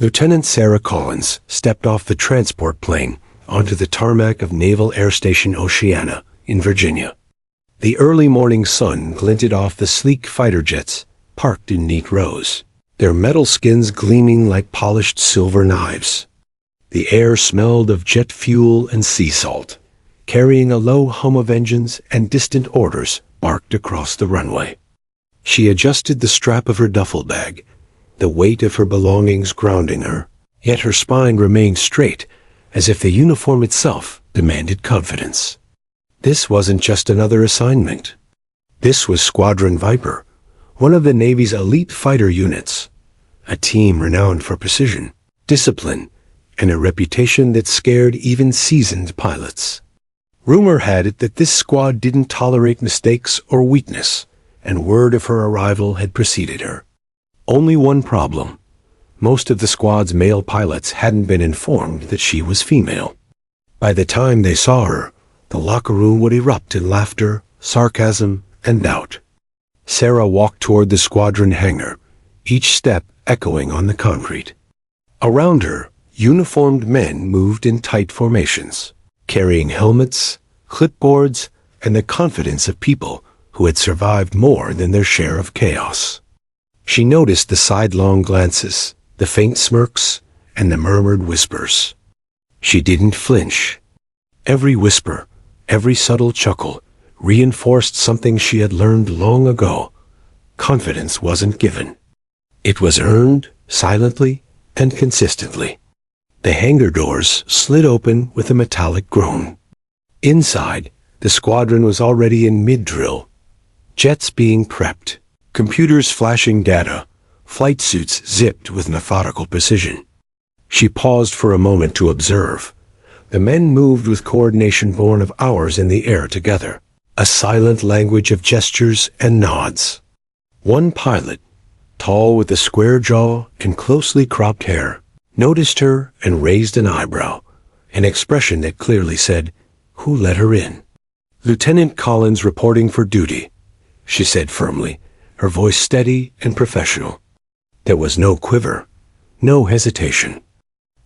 Lieutenant Sarah Collins stepped off the transport plane onto the tarmac of Naval Air Station Oceana in Virginia. The early morning sun glinted off the sleek fighter jets parked in neat rows, their metal skins gleaming like polished silver knives. The air smelled of jet fuel and sea salt, carrying a low hum of engines and distant orders barked across the runway. She adjusted the strap of her duffel bag, the weight of her belongings grounding her, yet her spine remained straight, as if the uniform itself demanded confidence. This wasn't just another assignment. This was Squadron Viper, one of the Navy's elite fighter units, a team renowned for precision, discipline, and a reputation that scared even seasoned pilots. Rumor had it that this squad didn't tolerate mistakes or weakness, and word of her arrival had preceded her. Only one problem. Most of the squad's male pilots hadn't been informed that she was female. By the time they saw her, the locker room would erupt in laughter, sarcasm, and doubt. Sarah walked toward the squadron hangar, each step echoing on the concrete. Around her, uniformed men moved in tight formations, carrying helmets, clipboards, and the confidence of people who had survived more than their share of chaos. She noticed the sidelong glances, the faint smirks, and the murmured whispers. She didn't flinch. Every whisper, every subtle chuckle, reinforced something she had learned long ago. Confidence wasn't given. It was earned, silently and consistently. The hangar doors slid open with a metallic groan. Inside, the squadron was already in mid-drill, jets being prepped, computers flashing data, flight suits zipped with methodical precision. She paused for a moment to observe. The men moved with coordination born of hours in the air together, a silent language of gestures and nods. One pilot, tall with a square jaw and closely cropped hair, noticed her and raised an eyebrow, an expression that clearly said, "Who let her in?" "Lieutenant Collins reporting for duty," she said firmly, her voice steady and professional. There was no quiver, no hesitation.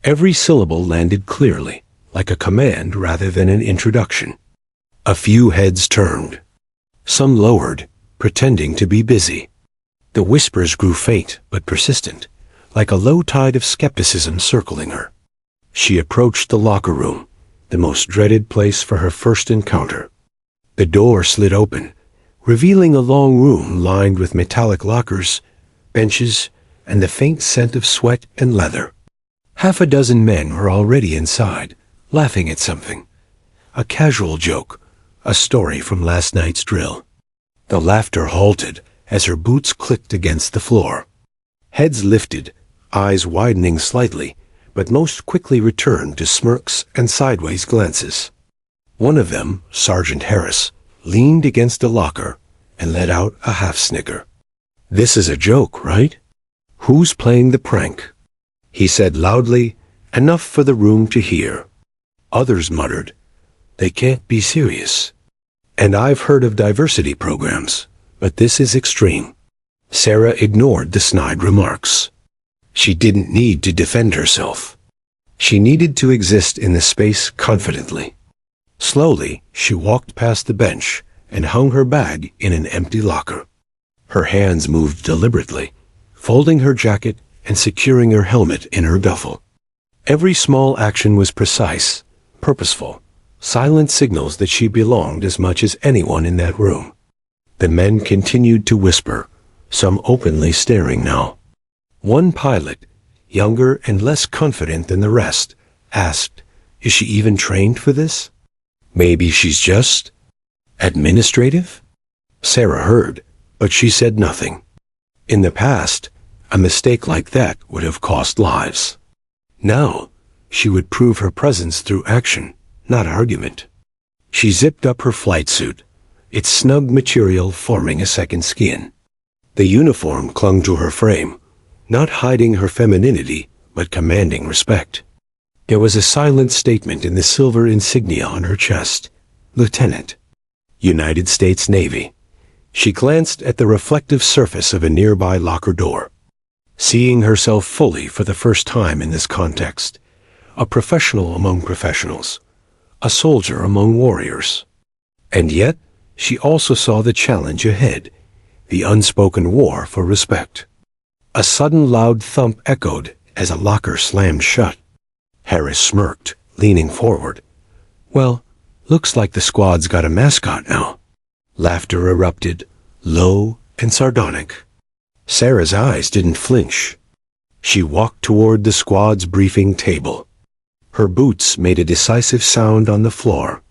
Every syllable landed clearly, like a command rather than an introduction. A few heads turned. Some lowered, pretending to be busy. The whispers grew faint but persistent, like a low tide of skepticism circling her. She approached the locker room, the most dreaded place for her first encounter. The door slid open, revealing a long room lined with metallic lockers, benches, and the faint scent of sweat and leather. Half a dozen men were already inside, laughing at something. A casual joke, a story from last night's drill. The laughter halted as her boots clicked against the floor. Heads lifted, eyes widening slightly, but most quickly returned to smirks and sideways glances. One of them, Sergeant Harris, leaned against a locker and let out a half-snicker. "This is a joke, right? Who's playing the prank?" he said loudly, enough for the room to hear. Others muttered, "They can't be serious." "And I've heard of diversity programs, but this is extreme." Sarah ignored the snide remarks. She didn't need to defend herself. She needed to exist in the space confidently. Slowly, she walked past the bench and hung her bag in an empty locker. Her hands moved deliberately, folding her jacket and securing her helmet in her duffel. Every small action was precise, purposeful, silent signals that she belonged as much as anyone in that room. The men continued to whisper, some openly staring now. One pilot, younger and less confident than the rest, asked, "Is she even trained for this? Maybe she's just administrative?" Sarah heard, but she said nothing. In the past, a mistake like that would have cost lives. Now, she would prove her presence through action, not argument. She zipped up her flight suit, its snug material forming a second skin. The uniform clung to her frame, not hiding her femininity, but commanding respect. There was a silent statement in the silver insignia on her chest. "Lieutenant, United States Navy." She glanced at the reflective surface of a nearby locker door. seeing herself fully for the first time in this context, a professional among professionals, a soldier among warriors. And yet, she also saw the challenge ahead, the unspoken war for respect. A sudden loud thump echoed as a locker slammed shut. Harris smirked, leaning forward. "Well, looks like the squad's got a mascot now." Laughter erupted, low and sardonic. Sarah's eyes didn't flinch. She walked toward the squad's briefing table. Her boots made a decisive sound on the floor.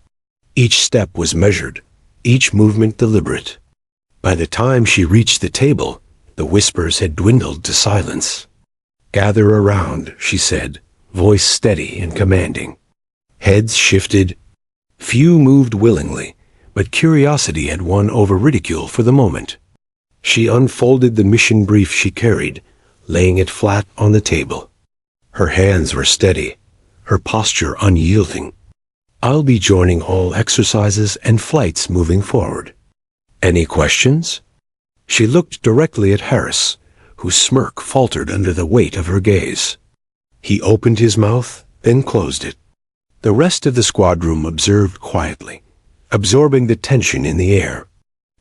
Each step was measured, each movement deliberate. By the time she reached the table, the whispers had dwindled to silence. "Gather around," she said, voice steady and commanding. Heads shifted. Few moved willingly, but curiosity had won over ridicule for the moment. She unfolded the mission brief she carried, laying it flat on the table. Her hands were steady, her posture unyielding. "I'll be joining all exercises and flights moving forward. Any questions?" She looked directly at Harris, whose smirk faltered under the weight of her gaze. He opened his mouth, then closed it. The rest of the squad room observed quietly, absorbing the tension in the air.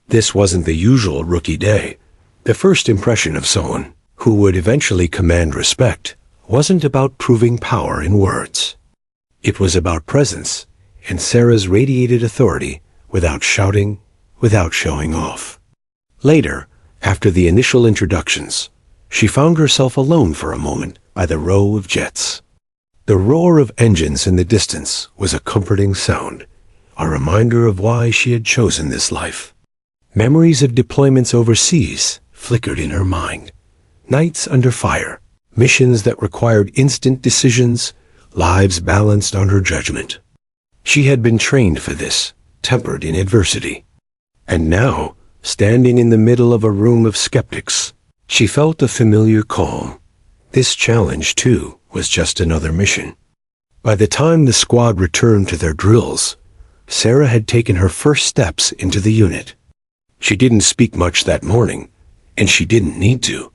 This wasn't the usual rookie day. The first impression of someone who would eventually command respect wasn't about proving power in words. It was about presence, and Sarah's radiated authority without shouting, without showing off. Later, after the initial introductions, she found herself alone for a moment by the row of jets. The roar of engines in the distance was a comforting sound, a reminder of why she had chosen this life. Memories of deployments overseas flickered in her mind. Nights under fire, missions that required instant decisions, lives balanced on her judgment. She had been trained for this, tempered in adversity. And now, standing in the middle of a room of skeptics, she felt a familiar calm. This challenge, too, was just another mission. By the time the squad returned to their drills, Sarah had taken her first steps into the unit. She didn't speak much that morning, and she didn't need to.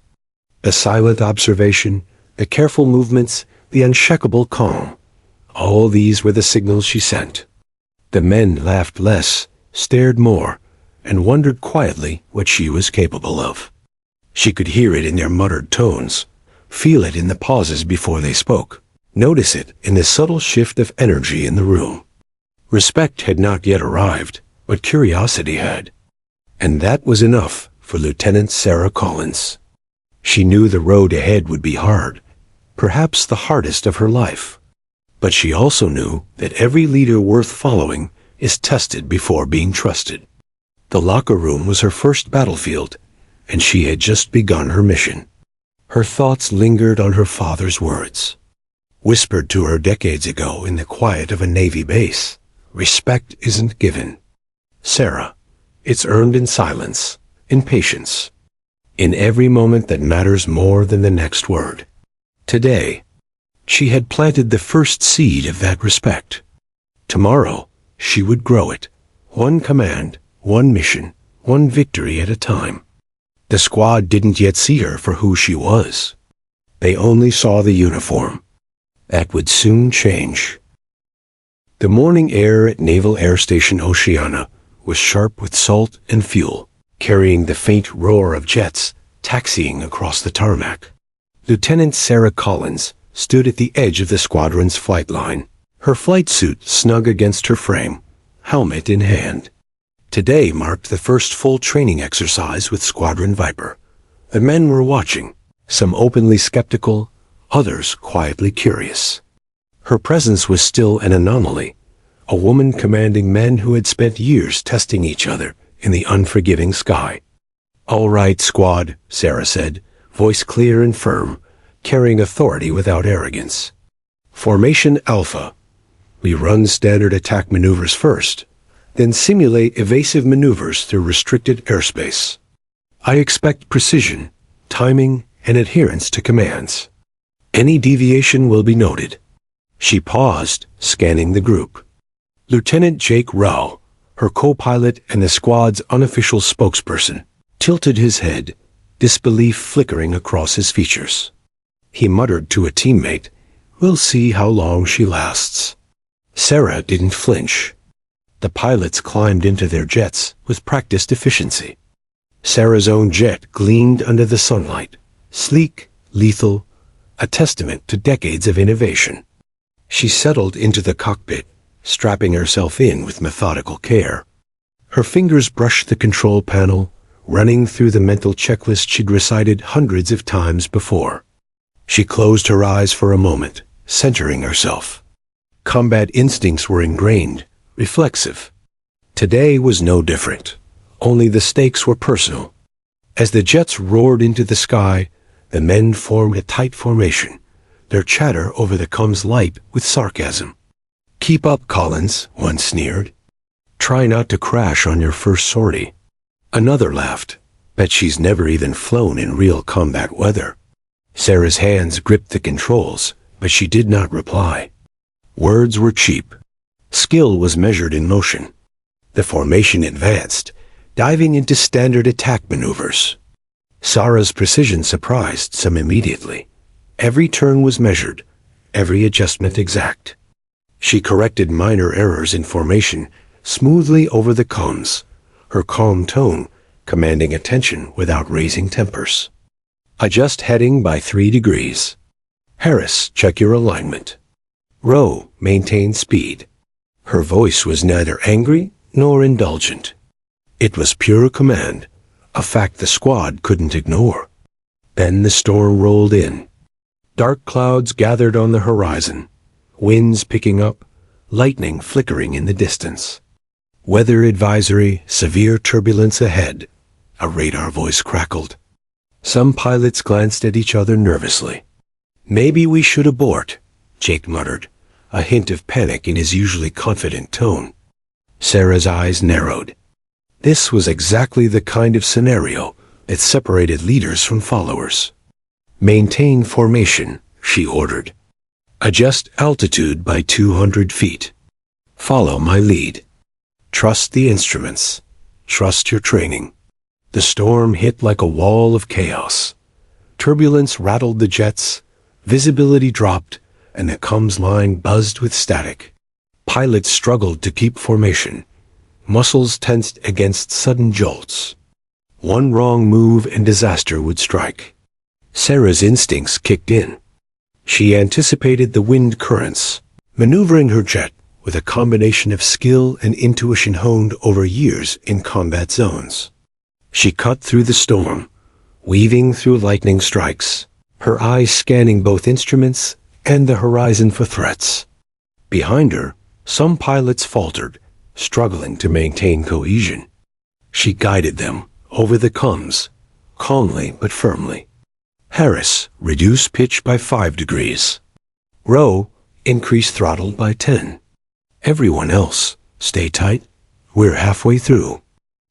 The silent observation, the careful movements, the unshakable calm, all these were the signals she sent. The men laughed less, stared more, and wondered quietly what she was capable of. She could hear it in their muttered tones, feel it in the pauses before they spoke, notice it in the subtle shift of energy in the room. Respect had not yet arrived, but curiosity had. And that was enough for Lieutenant Sarah Collins. She knew the road ahead would be hard, perhaps the hardest of her life. But she also knew that every leader worth following is tested before being trusted. The locker room was her first battlefield, and she had just begun her mission. Her thoughts lingered on her father's words, whispered to her decades ago in the quiet of a Navy base. "Respect isn't given, Sarah. It's earned in silence, in patience, in every moment that matters more than the next word." Today, she had planted the first seed of that respect. Tomorrow, she would grow it, one command, one mission, one victory at a time. The squad didn't yet see her for who she was. They only saw the uniform. That would soon change. The morning air at Naval Air Station Oceana was sharp with salt and fuel, carrying the faint roar of jets taxiing across the tarmac. Lieutenant Sarah Collins stood at the edge of the squadron's flight line, her flight suit snug against her frame, helmet in hand. Today marked the first full training exercise with Squadron Viper. The men were watching, some openly skeptical, others quietly curious. Her presence was still an anomaly, a woman commanding men who had spent years testing each other in the unforgiving sky. "All right, squad," Sarah said, voice clear and firm, carrying authority without arrogance. "Formation Alpha. We run standard attack maneuvers first, then simulate evasive maneuvers through restricted airspace. I expect precision, timing, and adherence to commands. Any deviation will be noted." She paused, scanning the group. Lieutenant Jake Rao, her co-pilot and the squad's unofficial spokesperson, tilted his head, disbelief flickering across his features. He muttered to a teammate, "We'll see how long she lasts." Sarah didn't flinch. The pilots climbed into their jets with practiced efficiency. Sarah's own jet gleamed under the sunlight, sleek, lethal, a testament to decades of innovation. She settled into the cockpit, strapping herself in with methodical care. Her fingers brushed the control panel, running through the mental checklist she'd recited hundreds of times before. She closed her eyes for a moment, centering herself. Combat instincts were ingrained, reflexive. Today was no different, only the stakes were personal. As the jets roared into the sky, the men formed a tight formation, their chatter over the comms light with sarcasm. "Keep up, Collins," one sneered. "Try not to crash on your first sortie." Another laughed. "Bet she's never even flown in real combat weather." Sarah's hands gripped the controls, but she did not reply. Words were cheap. Skill was measured in motion. The formation advanced, diving into standard attack maneuvers. Sarah's precision surprised some immediately. Every turn was measured, every adjustment exact. She corrected minor errors in formation smoothly over the comms, her calm tone commanding attention without raising tempers. "Adjust heading by 3 degrees. Harris, check your alignment. Row, maintain speed." Her voice was neither angry nor indulgent. It was pure command, a fact the squad couldn't ignore. Then the storm rolled in. Dark clouds gathered on the horizon, winds picking up, lightning flickering in the distance. "Weather advisory, severe turbulence ahead," a radar voice crackled. Some pilots glanced at each other nervously. "Maybe we should abort," Jake muttered, a hint of panic in his usually confident tone. Sarah's eyes narrowed. This was exactly the kind of scenario that separated leaders from followers. "Maintain formation," she ordered. "Adjust altitude by 200 feet. Follow my lead. Trust the instruments. Trust your training." The storm hit like a wall of chaos. Turbulence rattled the jets, visibility dropped, and the comms line buzzed with static. Pilots struggled to keep formation, muscles tensed against sudden jolts. One wrong move and disaster would strike. Sarah's instincts kicked in. She anticipated the wind currents, maneuvering her jet with a combination of skill and intuition honed over years in combat zones. She cut through the storm, weaving through lightning strikes, her eyes scanning both instruments and the horizon for threats. Behind her, some pilots faltered, struggling to maintain cohesion. She guided them over the comms, calmly but firmly. "Harris, reduce pitch by 5 degrees. Row, increase throttle by 10. Everyone else, stay tight. We're halfway through."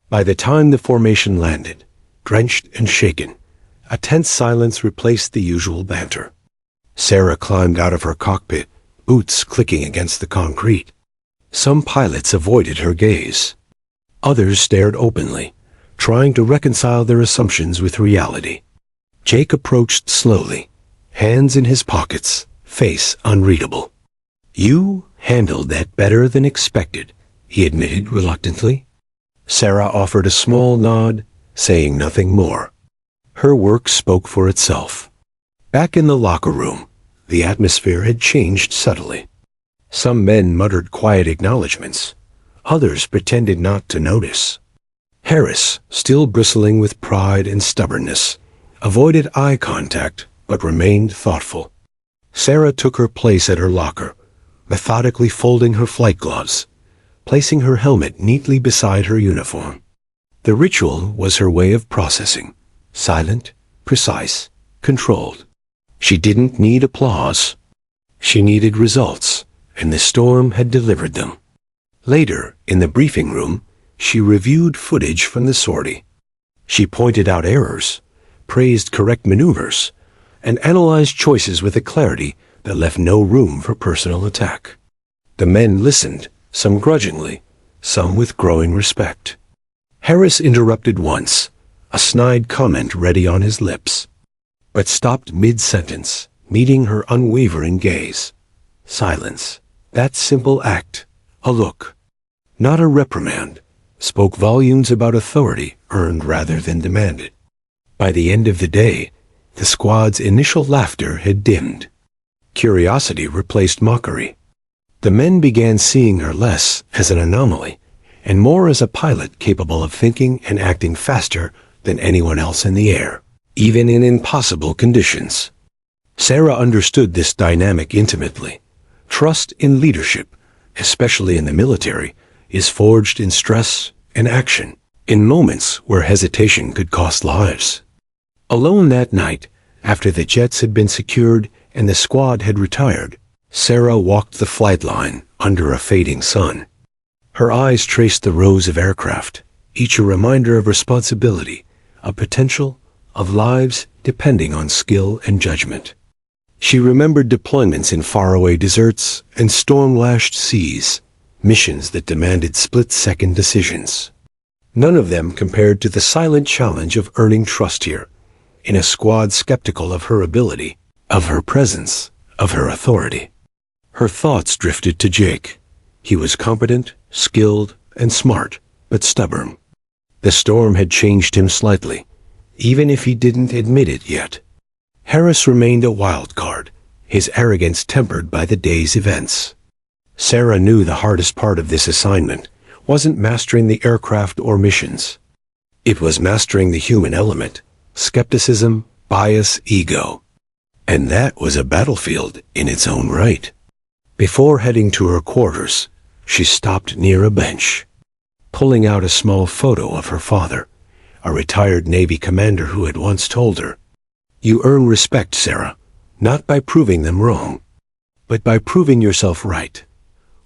By the time the formation landed, drenched and shaken, a tense silence replaced the usual banter. Sarah climbed out of her cockpit, boots clicking against the concrete. Some pilots avoided her gaze. Others stared openly, trying to reconcile their assumptions with reality. Jake approached slowly, hands in his pockets, face unreadable. "You handled that better than expected," he admitted reluctantly. Sarah offered a small nod, saying nothing more. Her work spoke for itself. Back in the locker room, the atmosphere had changed subtly. Some men muttered quiet acknowledgments. Others pretended not to notice. Harris, still bristling with pride and stubbornness, avoided eye contact but remained thoughtful. Sarah took her place at her locker, methodically folding her flight gloves, placing her helmet neatly beside her uniform. The ritual was her way of processing, silent, precise, controlled. She didn't need applause. She needed results, and the storm had delivered them. Later, in the briefing room, she reviewed footage from the sortie. She pointed out errors, praised correct maneuvers, and analyzed choices with a clarity that left no room for personal attack. The men listened, some grudgingly, some with growing respect. Harris interrupted once, a snide comment ready on his lips, but stopped mid-sentence, meeting her unwavering gaze. Silence. That simple act, a look, not a reprimand, spoke volumes about authority earned rather than demanded. By the end of the day, the squad's initial laughter had dimmed. Curiosity replaced mockery. The men began seeing her less as an anomaly, and more as a pilot capable of thinking and acting faster than anyone else in the air, even in impossible conditions. Sarah understood this dynamic intimately. Trust in leadership, especially in the military, is forged in stress and action, in moments where hesitation could cost lives. Alone that night, after the jets had been secured and the squad had retired, Sarah walked the flight line under a fading sun. Her eyes traced the rows of aircraft, each a reminder of responsibility, of potential, of lives depending on skill and judgment. She remembered deployments in faraway deserts and storm-lashed seas, missions that demanded split-second decisions. None of them compared to the silent challenge of earning trust here, in a squad skeptical of her ability, of her presence, of her authority. Her thoughts drifted to Jake. He was competent, skilled, and smart, but stubborn. The storm had changed him slightly, even if he didn't admit it yet. Harris remained a wild card, his arrogance tempered by the day's events. Sarah knew the hardest part of this assignment wasn't mastering the aircraft or missions. It was mastering the human element, skepticism, bias, ego. And that was a battlefield in its own right. Before heading to her quarters, she stopped near a bench, pulling out a small photo of her father, a retired Navy commander who had once told her, "You earn respect, Sarah, not by proving them wrong, but by proving yourself right,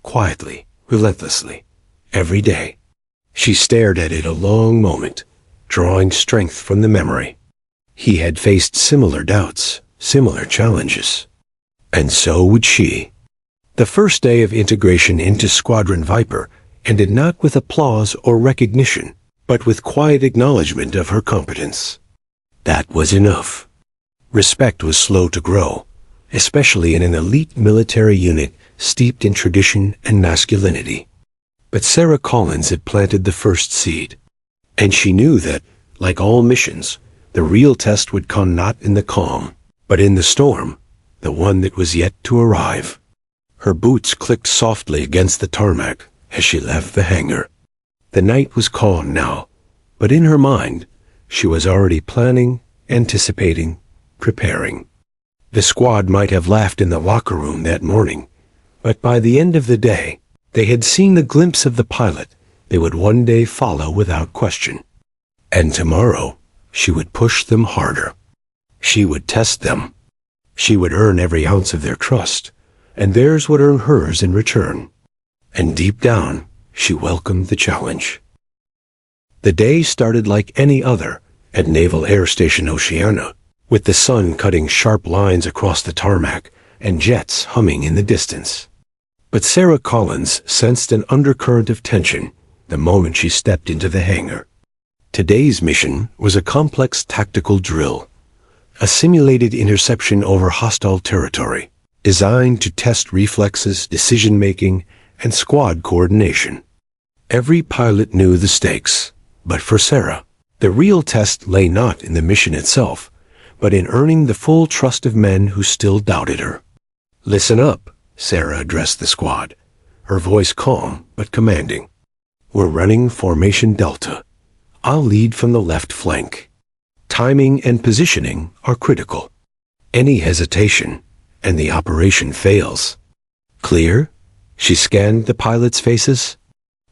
quietly, relentlessly, every day." She stared at it a long moment, drawing strength from the memory. He had faced similar doubts, similar challenges, and so would she. The first day of integration into Squadron Viper ended not with applause or recognition, but with quiet acknowledgement of her competence. That was enough. Respect was slow to grow, especially in an elite military unit steeped in tradition and masculinity. But Sarah Collins had planted the first seed, and she knew that, like all missions, the real test would come not in the calm, but in the storm, the one that was yet to arrive. Her boots clicked softly against the tarmac as she left the hangar. The night was calm now, but in her mind, she was already planning, anticipating, preparing. The squad might have laughed in the locker room that morning, but by the end of the day, they had seen the glimpse of the pilot they would one day follow without question. And tomorrow, she would push them harder. She would test them. She would earn every ounce of their trust, and theirs would earn hers in return. And deep down, she welcomed the challenge. The day started like any other at Naval Air Station Oceana, with the sun cutting sharp lines across the tarmac and jets humming in the distance. But Sarah Collins sensed an undercurrent of tension the moment she stepped into the hangar. Today's mission was a complex tactical drill, a simulated interception over hostile territory, designed to test reflexes, decision-making, and squad coordination. Every pilot knew the stakes, but for Sarah, the real test lay not in the mission itself, but in earning the full trust of men who still doubted her. "Listen up," Sarah addressed the squad, her voice calm but commanding. "We're running Formation Delta. I'll lead from the left flank. Timing and positioning are critical. Any hesitation, and the operation fails. Clear?" She scanned the pilots' faces.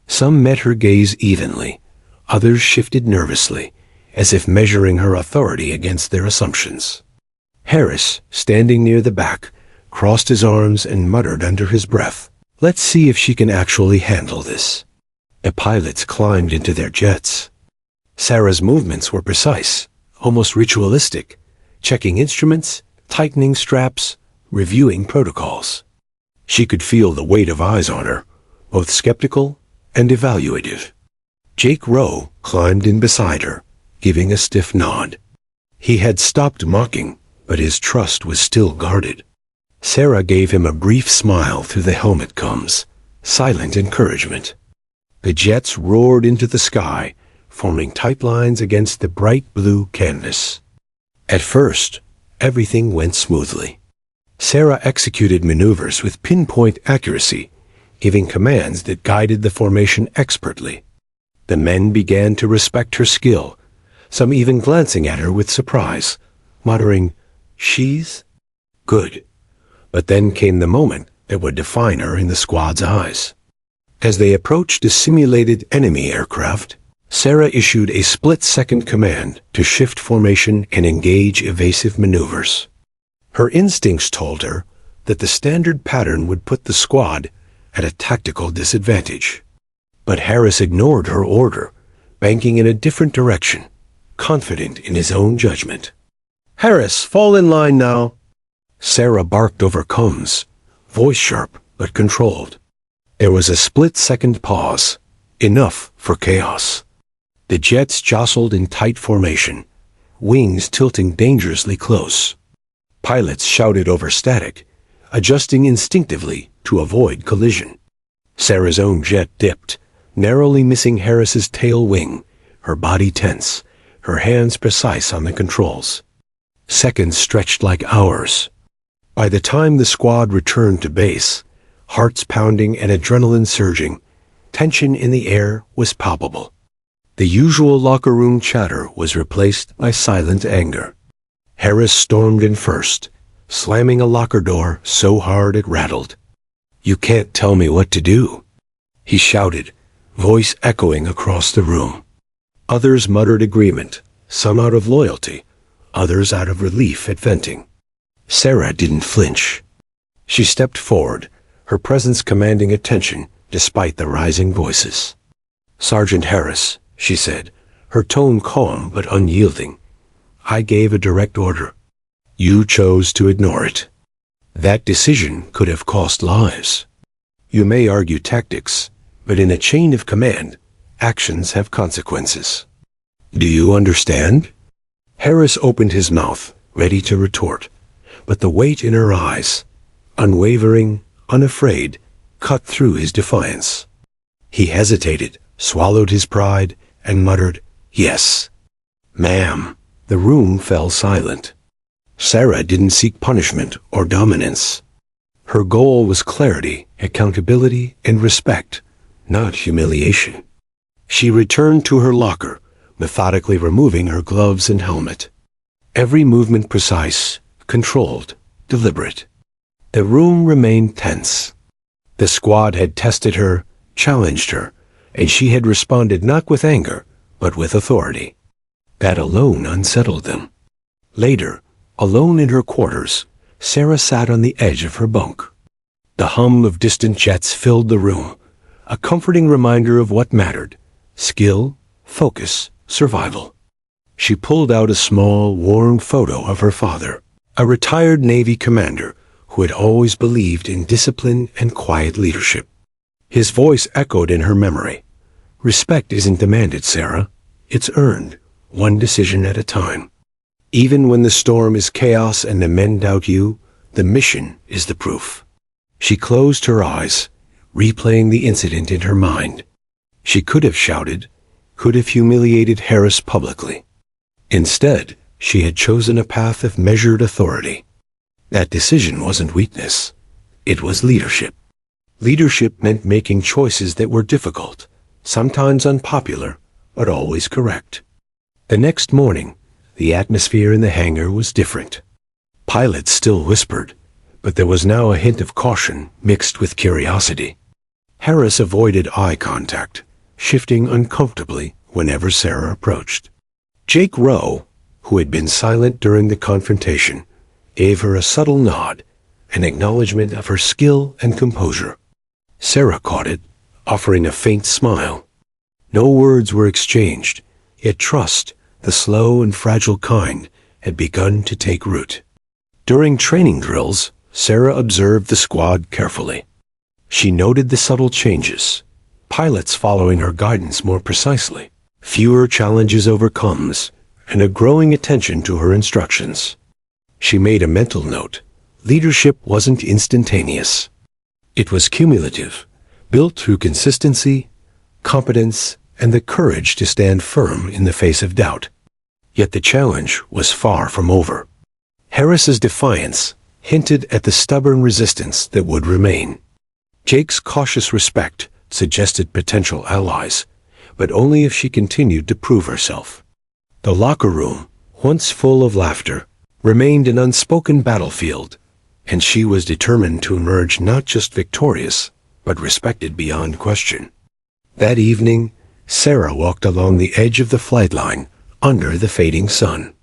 Some met her gaze evenly. Others shifted nervously, as if measuring her authority against their assumptions. Harris, standing near the back, crossed his arms and muttered under his breath, "Let's see if she can actually handle this." The pilots climbed into their jets. Sarah's movements were precise, almost ritualistic, checking instruments, tightening straps, reviewing protocols. She could feel the weight of eyes on her, both skeptical and evaluative. Jake Rowe climbed in beside her, giving a stiff nod. He had stopped mocking, but his trust was still guarded. Sarah gave him a brief smile through the helmet combs, silent encouragement. The jets roared into the sky, forming tight lines against the bright blue canvas. At first, everything went smoothly. Sarah executed maneuvers with pinpoint accuracy, giving commands that guided the formation expertly. The men began to respect her skill, some even glancing at her with surprise, muttering, "She's good." But then came the moment that would define her in the squad's eyes. As they approached a simulated enemy aircraft, Sarah issued a split-second command to shift formation and engage evasive maneuvers. Her instincts told her that the standard pattern would put the squad at a tactical disadvantage. But Harris ignored her order, banking in a different direction, confident in his own judgment. "Harris, fall in line now." Sarah barked over comms, voice sharp but controlled. There was a split-second pause, enough for chaos. The jets jostled in tight formation, wings tilting dangerously close. Pilots shouted over static, adjusting instinctively to avoid collision. Sarah's own jet dipped, narrowly missing Harris's tail wing, her body tense, her hands precise on the controls. Seconds stretched like hours. By the time the squad returned to base, hearts pounding and adrenaline surging, tension in the air was palpable. The usual locker room chatter was replaced by silent anger. Harris stormed in first, slamming a locker door so hard it rattled. "You can't tell me what to do," he shouted, voice echoing across the room. Others muttered agreement, some out of loyalty, others out of relief at venting. Sarah didn't flinch. She stepped forward, her presence commanding attention despite the rising voices. "Sergeant Harris," she said, her tone calm but unyielding, "I gave a direct order. You chose to ignore it. That decision could have cost lives. You may argue tactics, but in a chain of command, actions have consequences. Do you understand?" Harris opened his mouth, ready to retort, but the weight in her eyes, unwavering, unafraid, cut through his defiance. He hesitated, swallowed his pride, and muttered, "Yes, ma'am." The room fell silent. Sarah didn't seek punishment or dominance. Her goal was clarity, accountability, and respect, not humiliation. She returned to her locker, methodically removing her gloves and helmet. Every movement precise, controlled, deliberate. The room remained tense. The squad had tested her, challenged her, and she had responded not with anger, but with authority. That alone unsettled them. Later, alone in her quarters, Sarah sat on the edge of her bunk. The hum of distant jets filled the room, a comforting reminder of what mattered: skill, focus, survival. She pulled out a small, worn photo of her father, a retired Navy commander who had always believed in discipline and quiet leadership. His voice echoed in her memory. "Respect isn't demanded, Sarah. It's earned, one decision at a time. Even when the storm is chaos and the men doubt you, the mission is the proof." She closed her eyes, replaying the incident in her mind. She could have shouted, could have humiliated Harris publicly. Instead, she had chosen a path of measured authority. That decision wasn't weakness. It was leadership. Leadership meant making choices that were difficult, sometimes unpopular, but always correct. The next morning, the atmosphere in the hangar was different. Pilots still whispered, but there was now a hint of caution mixed with curiosity. Harris avoided eye contact, shifting uncomfortably whenever Sarah approached. Jake Rowe, who had been silent during the confrontation, gave her a subtle nod, an acknowledgement of her skill and composure. Sarah caught it, offering a faint smile. No words were exchanged, yet trust, the slow and fragile kind, had begun to take root. During training drills, Sarah observed the squad carefully. She noted the subtle changes, pilots following her guidance more precisely, fewer challenges overcomes, and a growing attention to her instructions. She made a mental note. Leadership wasn't instantaneous. It was cumulative, built through consistency, competence, and the courage to stand firm in the face of doubt. Yet the challenge was far from over. Harris's defiance hinted at the stubborn resistance that would remain. Jake's cautious respect suggested potential allies, but only if she continued to prove herself. The locker room, once full of laughter, remained an unspoken battlefield, and she was determined to emerge not just victorious, but respected beyond question. That evening, Sarah walked along the edge of the flight line, under the fading sun.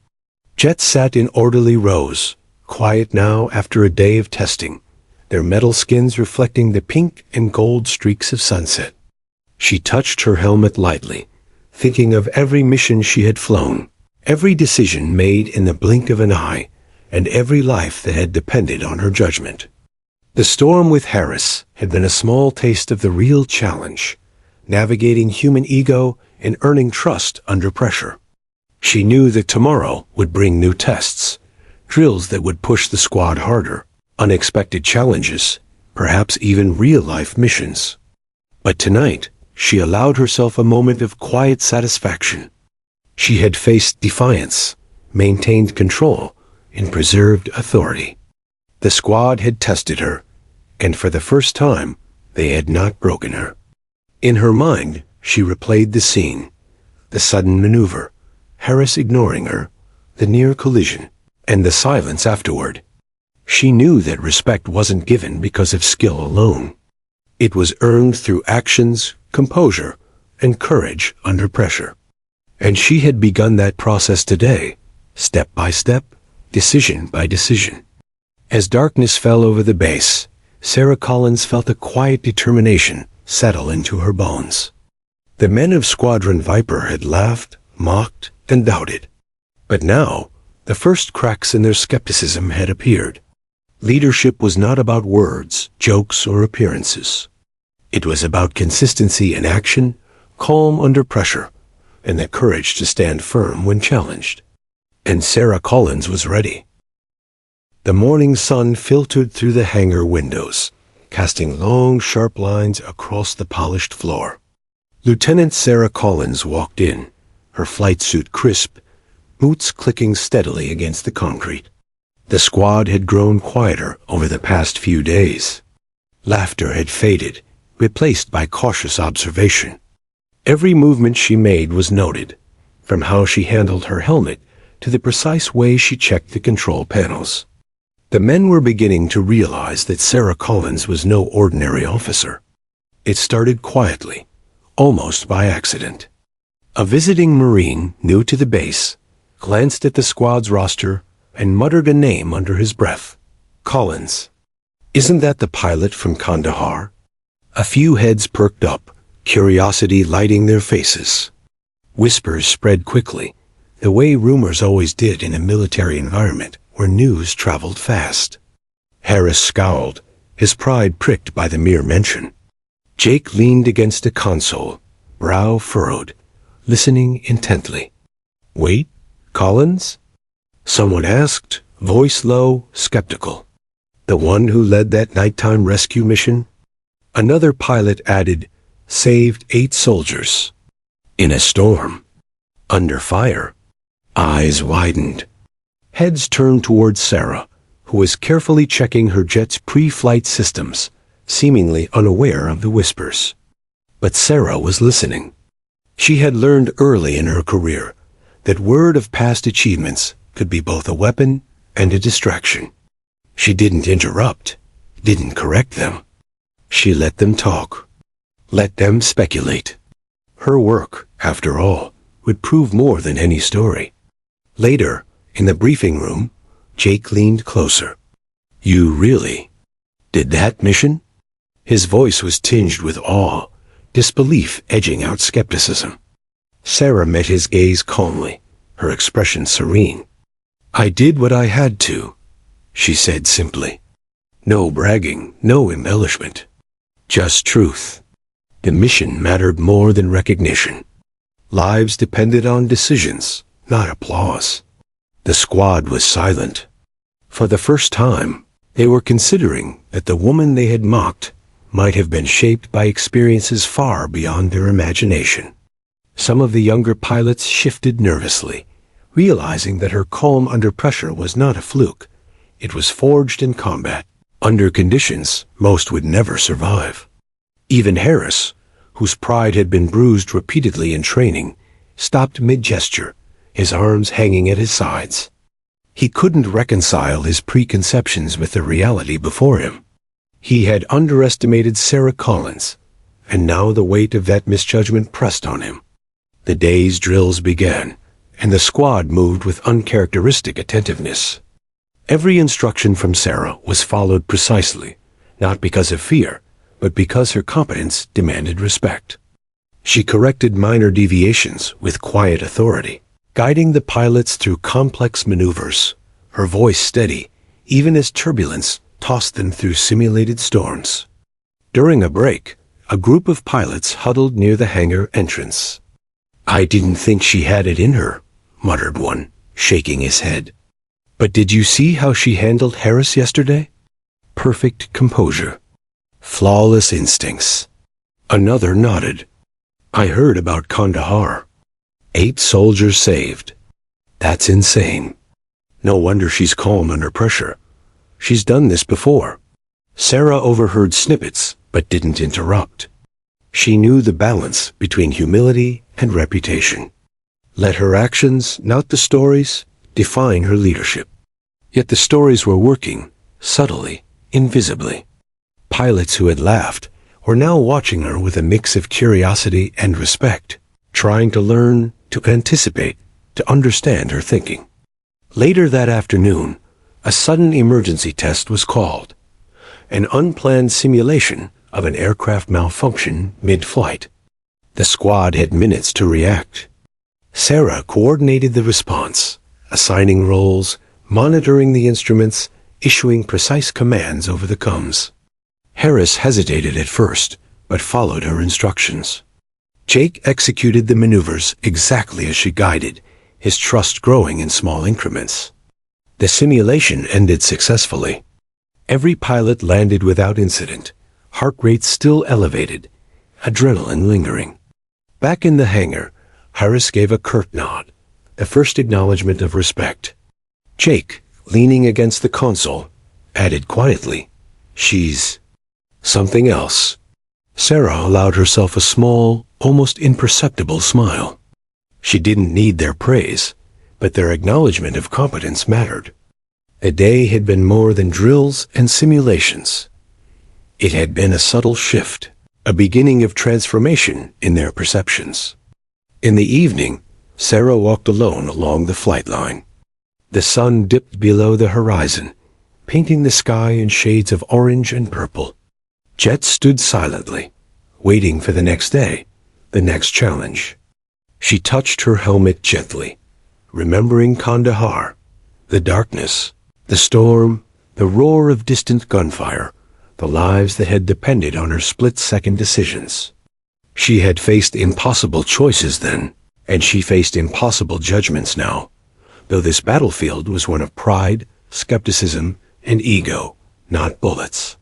Jets sat in orderly rows, quiet now after a day of testing, their metal skins reflecting the pink and gold streaks of sunset. She touched her helmet lightly, thinking of every mission she had flown, every decision made in the blink of an eye, and every life that had depended on her judgment. The storm with Harris had been a small taste of the real challenge, navigating human ego and earning trust under pressure. She knew that tomorrow would bring new tests, drills that would push the squad harder, unexpected challenges, perhaps even real-life missions. But tonight, she allowed herself a moment of quiet satisfaction. She had faced defiance, maintained control, and preserved authority. The squad had tested her, and for the first time, they had not broken her. In her mind, she replayed the scene, the sudden maneuver, Harris ignoring her, the near collision, and the silence afterward. She knew that respect wasn't given because of skill alone. It was earned through actions, composure, and courage under pressure. And she had begun that process today, step by step, decision by decision. As darkness fell over the base, Sarah Collins felt a quiet determination settle into her bones. The men of Squadron Viper had laughed, mocked, and doubted. But now, the first cracks in their skepticism had appeared. Leadership was not about words, jokes, or appearances. It was about consistency in action, calm under pressure, and the courage to stand firm when challenged. And Sarah Collins was ready. The morning sun filtered through the hangar windows, casting long, sharp lines across the polished floor. Lieutenant Sarah Collins walked in, her flight suit crisp, boots clicking steadily against the concrete. The squad had grown quieter over the past few days. Laughter had faded, replaced by cautious observation. Every movement she made was noted, from how she handled her helmet to the precise way she checked the control panels. The men were beginning to realize that Sarah Collins was no ordinary officer. It started quietly, almost by accident. A visiting Marine, new to the base, glanced at the squad's roster and muttered a name under his breath. Collins. Isn't that the pilot from Kandahar? A few heads perked up, curiosity lighting their faces. Whispers spread quickly, the way rumors always did in a military environment where news traveled fast. Harris scowled, his pride pricked by the mere mention. Jake leaned against a console, brow furrowed, listening intently. Wait, Collins? Someone asked, voice low, skeptical. The one who led that nighttime rescue mission? Another pilot added, saved 8 soldiers. In a storm. Under fire. Eyes widened. Heads turned towards Sarah, who was carefully checking her jet's pre-flight systems, seemingly unaware of the whispers. But Sarah was listening. She had learned early in her career that word of past achievements could be both a weapon and a distraction. She didn't interrupt, didn't correct them. She let them talk, let them speculate. Her work, after all, would prove more than any story. Later, in the briefing room, Jake leaned closer. You really did that mission? His voice was tinged with awe, disbelief edging out skepticism. Sarah met his gaze calmly, her expression serene. I did what I had to, she said simply. No bragging, no embellishment. Just truth. The mission mattered more than recognition. Lives depended on decisions, not applause. The squad was silent. For the first time, they were considering that the woman they had mocked might have been shaped by experiences far beyond their imagination. Some of the younger pilots shifted nervously, realizing that her calm under pressure was not a fluke. It was forged in combat, under conditions most would never survive. Even Harris, whose pride had been bruised repeatedly in training, stopped mid-gesture, his arms hanging at his sides. He couldn't reconcile his preconceptions with the reality before him. He had underestimated Sarah Collins, and now the weight of that misjudgment pressed on him. The day's drills began, and the squad moved with uncharacteristic attentiveness. Every instruction from Sarah was followed precisely, not because of fear, but because her competence demanded respect. She corrected minor deviations with quiet authority, guiding the pilots through complex maneuvers, her voice steady, even as turbulence tossed them through simulated storms. During a break, a group of pilots huddled near the hangar entrance. "I didn't think she had it in her," muttered one, shaking his head. "But did you see how she handled Harris yesterday? Perfect composure. Flawless instincts." Another nodded. "I heard about Kandahar. 8 soldiers saved. That's insane. No wonder she's calm under pressure. She's done this before." Sarah overheard snippets, but didn't interrupt. She knew the balance between humility and reputation. Let her actions, not the stories, define her leadership. Yet the stories were working, subtly, invisibly. Pilots who had laughed were now watching her with a mix of curiosity and respect, trying to learn, to anticipate, to understand her thinking. Later that afternoon, a sudden emergency test was called, an unplanned simulation of an aircraft malfunction mid-flight. The squad had minutes to react. Sarah coordinated the response, assigning roles, monitoring the instruments, issuing precise commands over the comms. Harris hesitated at first, but followed her instructions. Jake executed the maneuvers exactly as she guided, his trust growing in small increments. The simulation ended successfully. Every pilot landed without incident, heart rate still elevated, adrenaline lingering. Back in the hangar, Harris gave a curt nod, the first acknowledgement of respect. Jake, leaning against the console, added quietly, "She's something else." Sarah allowed herself a small, almost imperceptible smile. She didn't need their praise, but their acknowledgement of competence mattered. The day had been more than drills and simulations. It had been a subtle shift, a beginning of transformation in their perceptions. In the evening, Sarah walked alone along the flight line. The sun dipped below the horizon, painting the sky in shades of orange and purple. Jet stood silently, waiting for the next day, the next challenge. She touched her helmet gently, remembering Kandahar, the darkness, the storm, the roar of distant gunfire, the lives that had depended on her split-second decisions. She had faced impossible choices then, and she faced impossible judgments now, though this battlefield was one of pride, skepticism, and ego, not bullets.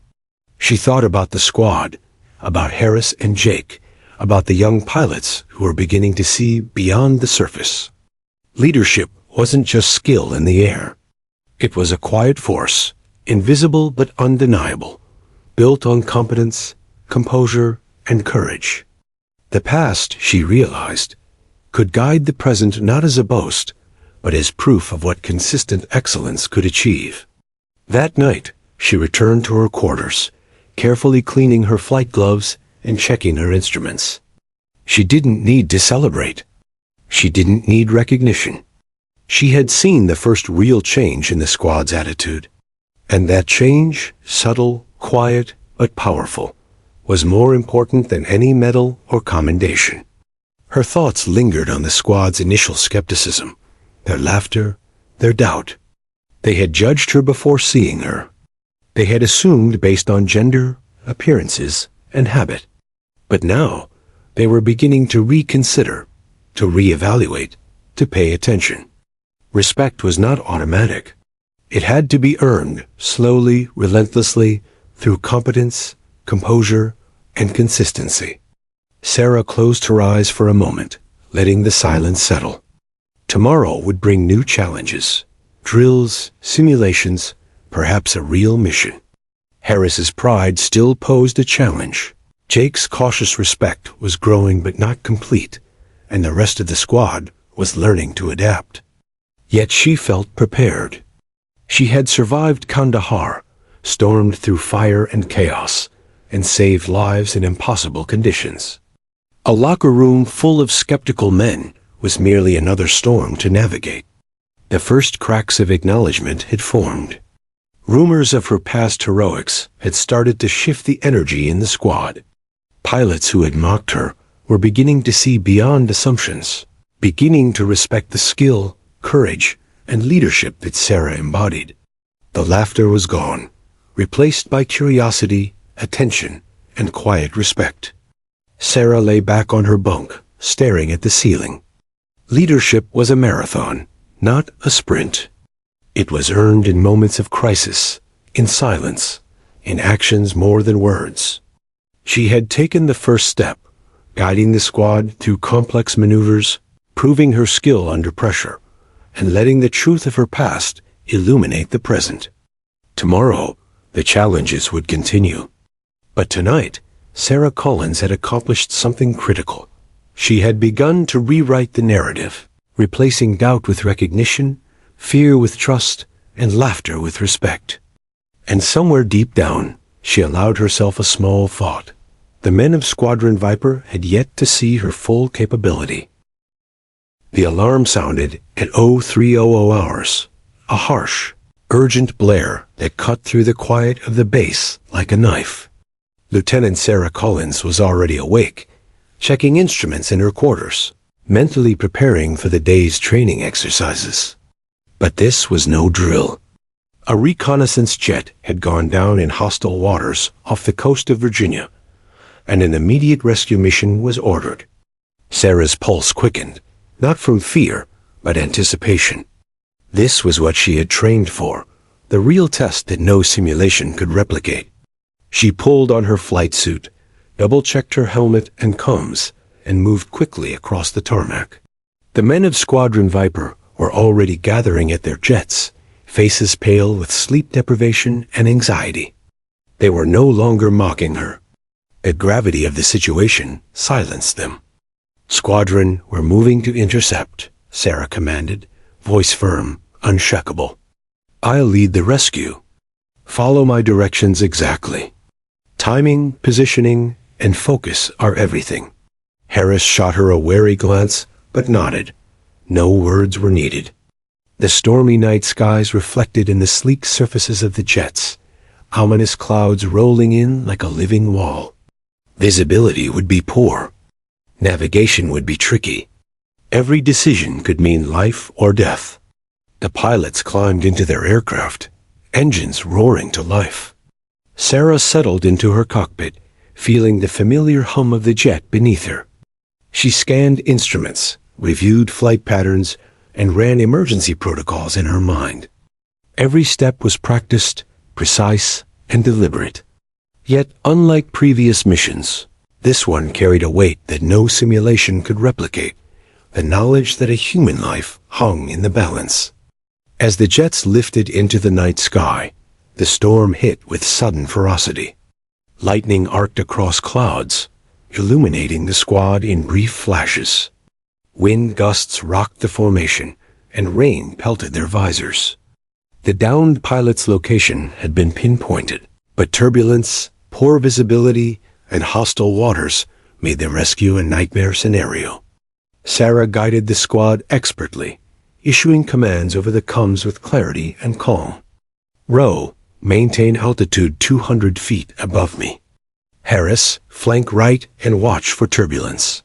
She thought about the squad, about Harris and Jake, about the young pilots who were beginning to see beyond the surface. Leadership wasn't just skill in the air. It was a quiet force, invisible but undeniable, built on competence, composure, and courage. The past, she realized, could guide the present not as a boast, but as proof of what consistent excellence could achieve. That night, she returned to her quarters, carefully cleaning her flight gloves and checking her instruments. She didn't need to celebrate. She didn't need recognition. She had seen the first real change in the squad's attitude. And that change, subtle, quiet, but powerful, was more important than any medal or commendation. Her thoughts lingered on the squad's initial skepticism, their laughter, their doubt. They had judged her before seeing her. They had assumed based on gender, appearances, and habit. But now, they were beginning to reconsider, to reevaluate, to pay attention. Respect was not automatic. It had to be earned slowly, relentlessly, through competence, composure, and consistency. Sarah closed her eyes for a moment, letting the silence settle. Tomorrow would bring new challenges, drills, simulations, perhaps a real mission. Harris's pride still posed a challenge. Jake's cautious respect was growing but not complete, and the rest of the squad was learning to adapt. Yet she felt prepared. She had survived Kandahar, stormed through fire and chaos, and saved lives in impossible conditions. A locker room full of skeptical men was merely another storm to navigate. The first cracks of acknowledgement had formed. Rumors of her past heroics had started to shift the energy in the squad. Pilots who had mocked her were beginning to see beyond assumptions, beginning to respect the skill, courage, and leadership that Sarah embodied. The laughter was gone, replaced by curiosity, attention, and quiet respect. Sarah lay back on her bunk, staring at the ceiling. Leadership was a marathon, not a sprint. It was earned in moments of crisis, in silence, in actions more than words. She had taken the first step, guiding the squad through complex maneuvers, proving her skill under pressure, and letting the truth of her past illuminate the present. Tomorrow, the challenges would continue. But tonight, Sarah Collins had accomplished something critical. She had begun to rewrite the narrative, replacing doubt with recognition, fear with trust, and laughter with respect. And somewhere deep down, she allowed herself a small thought. The men of Squadron Viper had yet to see her full capability. The alarm sounded at 0300 hours, a harsh, urgent blare that cut through the quiet of the base like a knife. Lieutenant Sarah Collins was already awake, checking instruments in her quarters, mentally preparing for the day's training exercises. But this was no drill. A reconnaissance jet had gone down in hostile waters off the coast of Virginia, and an immediate rescue mission was ordered. Sarah's pulse quickened, not from fear, but anticipation. This was what she had trained for, the real test that no simulation could replicate. She pulled on her flight suit, double-checked her helmet and comms, and moved quickly across the tarmac. The men of Squadron Viper were already gathering at their jets, faces pale with sleep deprivation and anxiety. They were no longer mocking her. The gravity of the situation silenced them. "Squadron, we're moving to intercept," Sarah commanded, voice firm, unshakable. "I'll lead the rescue. Follow my directions exactly. Timing, positioning, and focus are everything." Harris shot her a wary glance, but nodded. No words were needed. The stormy night skies reflected in the sleek surfaces of the jets, ominous clouds rolling in like a living wall. Visibility would be poor. Navigation would be tricky. Every decision could mean life or death. The pilots climbed into their aircraft, engines roaring to life. Sarah settled into her cockpit, feeling the familiar hum of the jet beneath her. She scanned instruments, reviewed flight patterns, and ran emergency protocols in her mind. Every step was practiced, precise, and deliberate. Yet, unlike previous missions, this one carried a weight that no simulation could replicate, the knowledge that a human life hung in the balance. As the jets lifted into the night sky, the storm hit with sudden ferocity. Lightning arced across clouds, illuminating the squad in brief flashes. Wind gusts rocked the formation, and rain pelted their visors. The downed pilot's location had been pinpointed, but turbulence, poor visibility, and hostile waters made the rescue a nightmare scenario. Sarah guided the squad expertly, issuing commands over the comms with clarity and calm. "Row, maintain altitude 200 feet above me. Harris, flank right and watch for turbulence.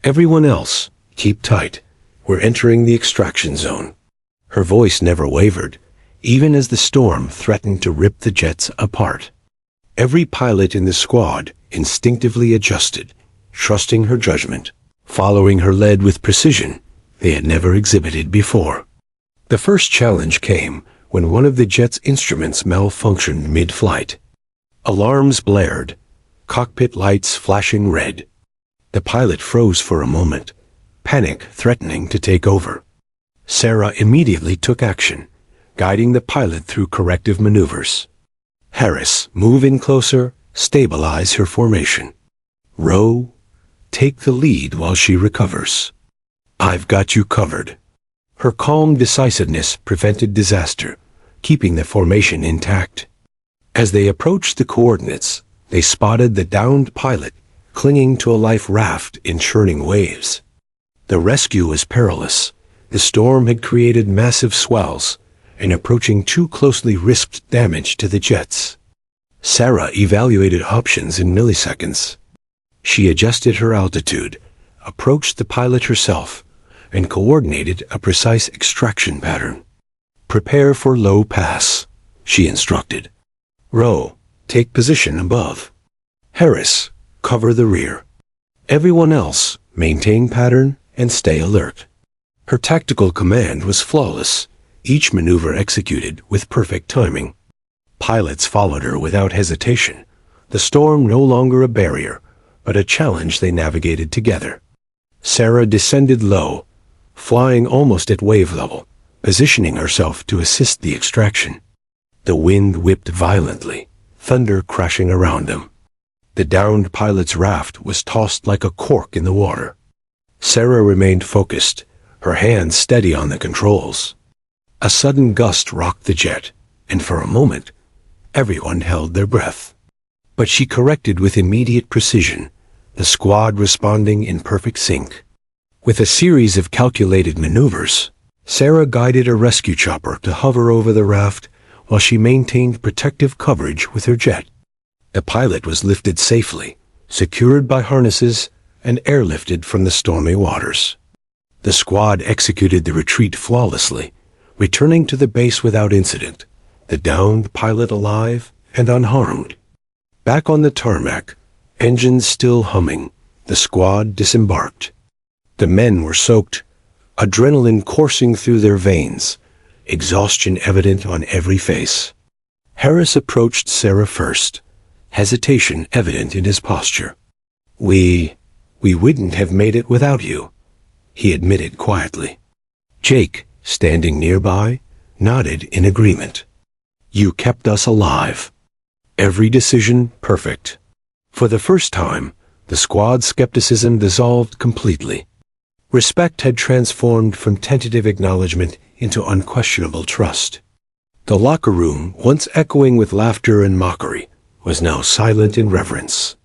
Everyone else, keep tight. We're entering the extraction zone." Her voice never wavered, even as the storm threatened to rip the jets apart. Every pilot in the squad instinctively adjusted, trusting her judgment. following her lead with precision they had never exhibited before. The first challenge came when one of the jet's instruments malfunctioned mid-flight. Alarms blared, cockpit lights flashing red. The pilot froze for a moment, panic threatening to take over. Sarah immediately took action, guiding the pilot through corrective maneuvers. Harris, move in closer, stabilize her formation. Row, take the lead while she recovers. I've got you covered. Her calm decisiveness prevented disaster, keeping the formation intact. As they approached the coordinates, they spotted the downed pilot clinging to a life raft in churning waves. The rescue was perilous. The storm had created massive swells, and approaching too closely risked damage to the jets. Sarah evaluated options in milliseconds. She adjusted her altitude, approached the pilot herself, and coordinated a precise extraction pattern. Prepare for low pass, she instructed. Row, take position above. Harris, cover the rear. Everyone else, maintain pattern and stay alert. Her tactical command was flawless, each maneuver executed with perfect timing. Pilots followed her without hesitation, the storm no longer a barrier, but a challenge they navigated together. Sarah descended low, flying almost at wave level, positioning herself to assist the extraction. The wind whipped violently, thunder crashing around them. The downed pilot's raft was tossed like a cork in the water. Sarah remained focused, her hands steady on the controls. A sudden gust rocked the jet, and for a moment, everyone held their breath. But she corrected with immediate precision, the squad responding in perfect sync. With a series of calculated maneuvers, Sarah guided a rescue chopper to hover over the raft while she maintained protective coverage with her jet. The pilot was lifted safely, secured by harnesses, and airlifted from the stormy waters. The squad executed the retreat flawlessly, returning to the base without incident, the downed pilot alive and unharmed. Back on the tarmac, engines still humming, the squad disembarked. The men were soaked, adrenaline coursing through their veins, exhaustion evident on every face. Harris approached Sarah first, hesitation evident in his posture. We wouldn't have made it without you, he admitted quietly. Jake, standing nearby, nodded in agreement. You kept us alive. Every decision perfect. For the first time, the squad's skepticism dissolved completely. Respect had transformed from tentative acknowledgement into unquestionable trust. The locker room, once echoing with laughter and mockery, was now silent in reverence.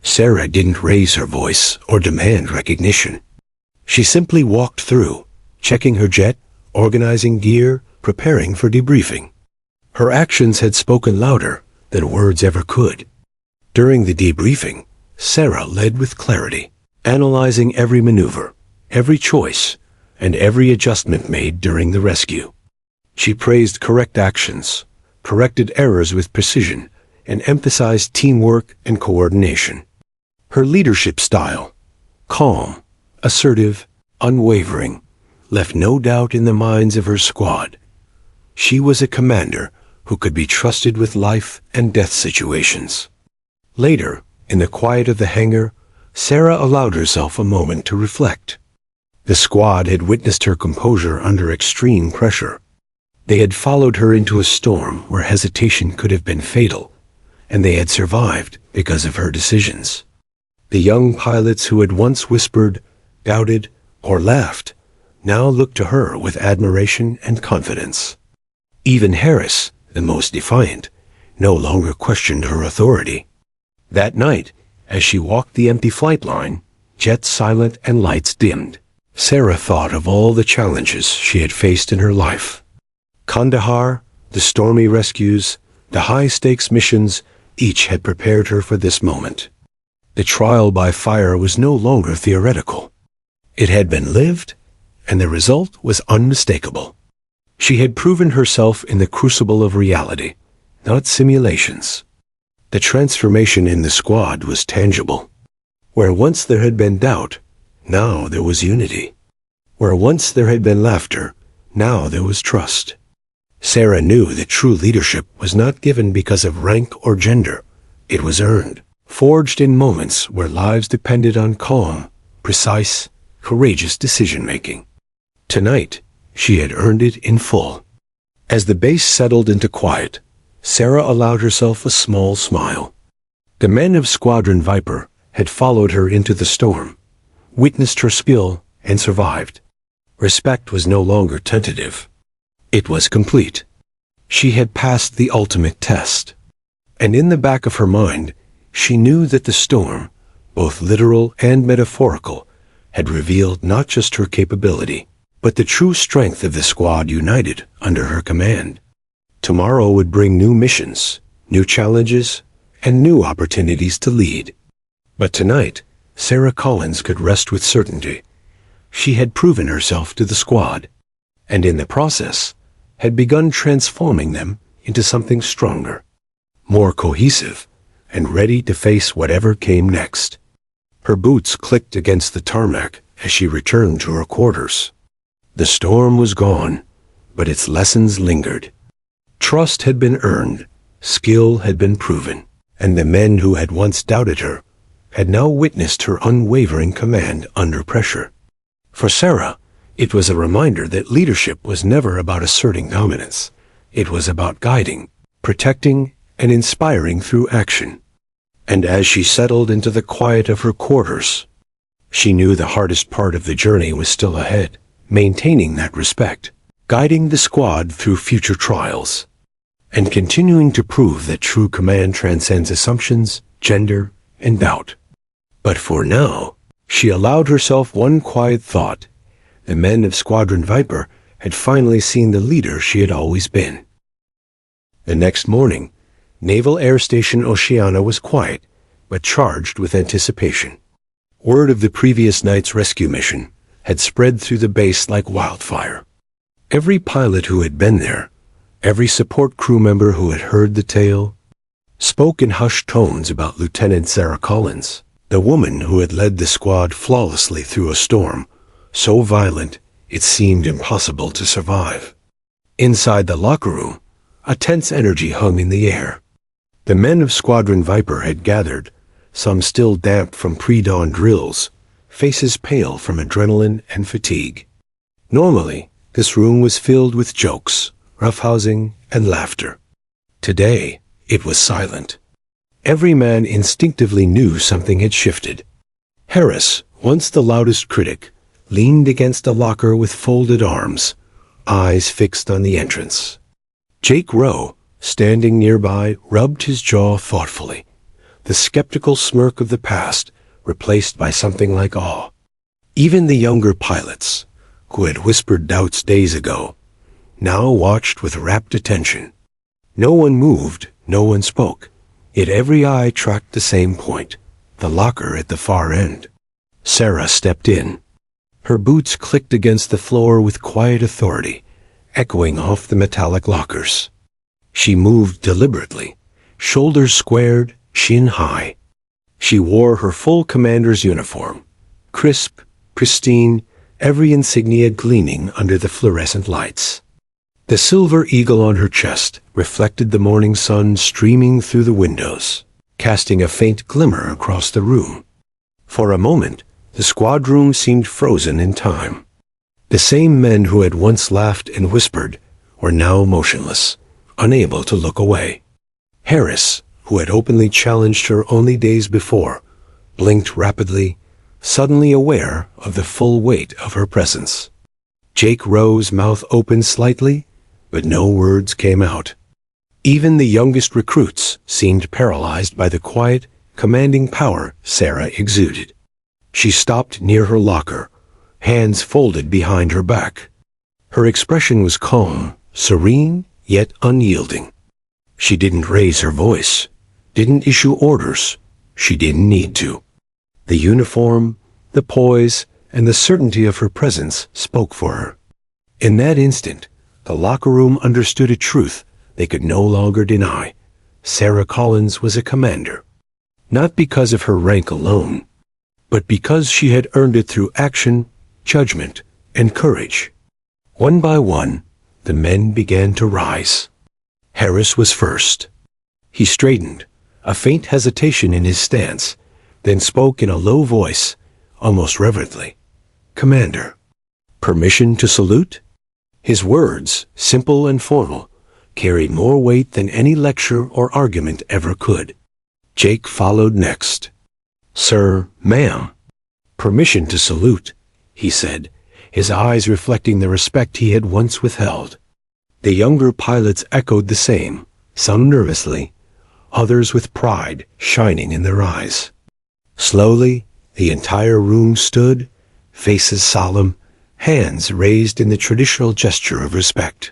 Sarah didn't raise her voice or demand recognition. She simply walked through, checking her jet, organizing gear, preparing for debriefing. Her actions had spoken louder than words ever could. During the debriefing, Sarah led with clarity, analyzing every maneuver, every choice, and every adjustment made during the rescue. She praised correct actions, corrected errors with precision, and emphasized teamwork and coordination. Her leadership style, calm, assertive, unwavering, left no doubt in the minds of her squad. She was a commander who could be trusted with life and death situations. Later, in the quiet of the hangar, Sarah allowed herself a moment to reflect. The squad had witnessed her composure under extreme pressure. They had followed her into a storm where hesitation could have been fatal, and they had survived because of her decisions. The young pilots who had once whispered, doubted, or laughed now looked to her with admiration and confidence. Even Harris, the most defiant, no longer questioned her authority. That night, as she walked the empty flight line, jets silent and lights dimmed, Sarah thought of all the challenges she had faced in her life. Kandahar, the stormy rescues, the high-stakes missions, each had prepared her for this moment. The trial by fire was no longer theoretical. It had been lived, and the result was unmistakable. She had proven herself in the crucible of reality, not simulations. The transformation in the squad was tangible. Where once there had been doubt, Now there was unity. Where once there had been laughter, now there was trust. Sarah knew that true leadership was not given because of rank or gender. It was earned, forged in moments where lives depended on calm, precise, courageous decision-making. Tonight, she had earned it in full. As the base settled into quiet, Sarah allowed herself a small smile. The men of Squadron Viper had followed her into the storm, witnessed her skill, and survived. Respect was no longer tentative. It was complete. She had passed the ultimate test. And in the back of her mind, she knew that the storm, both literal and metaphorical, had revealed not just her capability, but the true strength of the squad united under her command. Tomorrow would bring new missions, new challenges, and new opportunities to lead. But tonight, Sarah Collins could rest with certainty. She had proven herself to the squad, and in the process, had begun transforming them into something stronger, more cohesive, and ready to face whatever came next. Her boots clicked against the tarmac as she returned to her quarters. The storm was gone, but its lessons lingered. Trust had been earned, skill had been proven, and the men who had once doubted her had now witnessed her unwavering command under pressure. For Sarah, it was a reminder that leadership was never about asserting dominance. It was about guiding, protecting, and inspiring through action. And as she settled into the quiet of her quarters, she knew the hardest part of the journey was still ahead, maintaining that respect, guiding the squad through future trials, and continuing to prove that true command transcends assumptions, gender, and doubt. But for now, she allowed herself one quiet thought. The men of Squadron Viper had finally seen the leader she had always been. The next morning, Naval Air Station Oceana was quiet, but charged with anticipation. Word of the previous night's rescue mission had spread through the base like wildfire. Every pilot who had been there, every support crew member who had heard the tale, spoke in hushed tones about Lieutenant Sarah Collins, the woman who had led the squad flawlessly through a storm so violent it seemed impossible to survive. Inside the locker room, a tense energy hung in the air. The men of Squadron Viper had gathered, some still damp from pre-dawn drills, faces pale from adrenaline and fatigue. Normally, this room was filled with jokes, roughhousing, and laughter. Today, it was silent. Every man instinctively knew something had shifted. Harris, once the loudest critic, leaned against a locker with folded arms, eyes fixed on the entrance. Jake Rowe, standing nearby, rubbed his jaw thoughtfully, the skeptical smirk of the past replaced by something like awe. Even the younger pilots, who had whispered doubts days ago, now watched with rapt attention. No one moved, no one spoke, yet every eye tracked the same point, the locker at the far end. Sarah stepped in. Her boots clicked against the floor with quiet authority, echoing off the metallic lockers. She moved deliberately, shoulders squared, chin high. She wore her full commander's uniform, crisp, pristine, every insignia gleaming under the fluorescent lights. The silver eagle on her chest reflected the morning sun streaming through the windows, casting a faint glimmer across the room. For a moment, the squad room seemed frozen in time. The same men who had once laughed and whispered were now motionless, unable to look away. Harris, who had openly challenged her only days before, blinked rapidly, suddenly aware of the full weight of her presence. Jake Rowe's mouth opened slightly, but no words came out. Even the youngest recruits seemed paralyzed by the quiet, commanding power Sarah exuded. She stopped near her locker, hands folded behind her back. Her expression was calm, serene, yet unyielding. She didn't raise her voice, didn't issue orders. She didn't need to. The uniform, the poise, and the certainty of her presence spoke for her. In that instant, the locker room understood a truth they could no longer deny. Sarah Collins was a commander, not because of her rank alone, but because she had earned it through action, judgment, and courage. One by one, the men began to rise. Harris was first. He straightened, a faint hesitation in his stance, then spoke in a low voice, almost reverently. "Commander, permission to salute?" His words, simple and formal, carried more weight than any lecture or argument ever could. Jake followed next. "Sir, ma'am." "Permission to salute," he said, his eyes reflecting the respect he had once withheld. The younger pilots echoed the same, some nervously, others with pride shining in their eyes. Slowly, the entire room stood, faces solemn, hands raised in the traditional gesture of respect.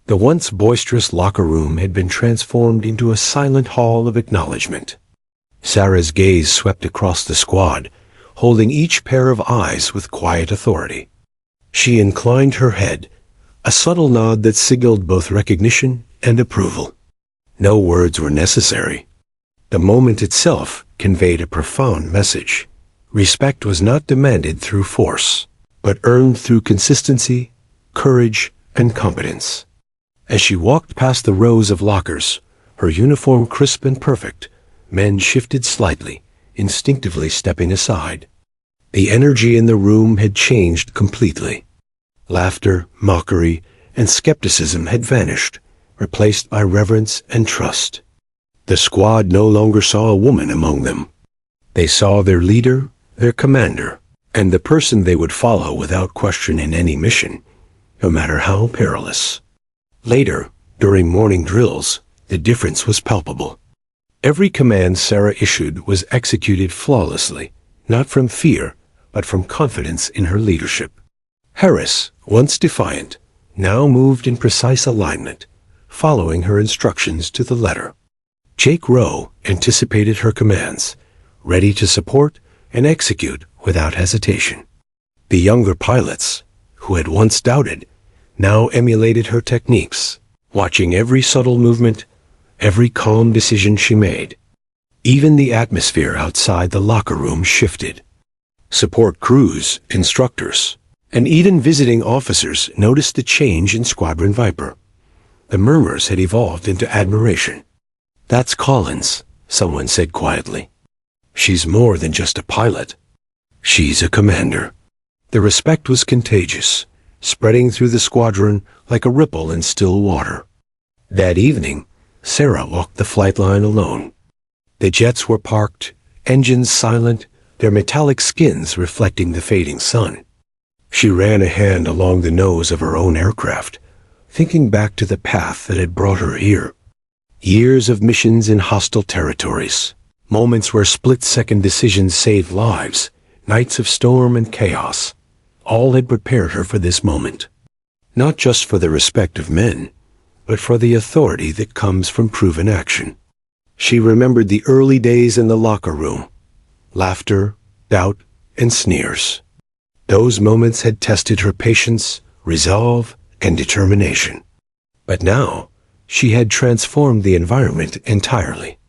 The once boisterous locker room had been transformed into a silent hall of acknowledgement. Sarah's gaze swept across the squad, holding each pair of eyes with quiet authority. She inclined her head, a subtle nod that signaled both recognition and approval. No words were necessary. The moment itself conveyed a profound message. Respect was not demanded through force, but earned through consistency, courage, and competence. As she walked past the rows of lockers, her uniform crisp and perfect, men shifted slightly, instinctively stepping aside. The energy in the room had changed completely. Laughter, mockery, and skepticism had vanished, replaced by reverence and trust. The squad no longer saw a woman among them. They saw their leader, their commander, and the person they would follow without question in any mission, no matter how perilous. Later, during morning drills, the difference was palpable. Every command Sarah issued was executed flawlessly, not from fear, but from confidence in her leadership. Harris, once defiant, now moved in precise alignment, following her instructions to the letter. Jake Rowe anticipated her commands, ready to support and execute without hesitation. The younger pilots, who had once doubted, now emulated her techniques, watching every subtle movement, every calm decision she made. Even the atmosphere outside the locker room shifted. Support crews, instructors, and even visiting officers noticed the change in Squadron Viper. The murmurs had evolved into admiration. "That's Collins," someone said quietly. "She's more than just a pilot. She's a commander." The respect was contagious, spreading through the squadron like a ripple in still water. That evening, Sarah walked the flight line alone. The jets were parked, engines silent, their metallic skins reflecting the fading sun. She ran a hand along the nose of her own aircraft, thinking back to the path that had brought her here. Years of missions in hostile territories, moments where split-second decisions saved lives, nights of storm and chaos. All had prepared her for this moment. Not just for the respect of men, but for the authority that comes from proven action. She remembered the early days in the locker room. Laughter, doubt, and sneers. Those moments had tested her patience, resolve, and determination. But now, she had transformed the environment entirely.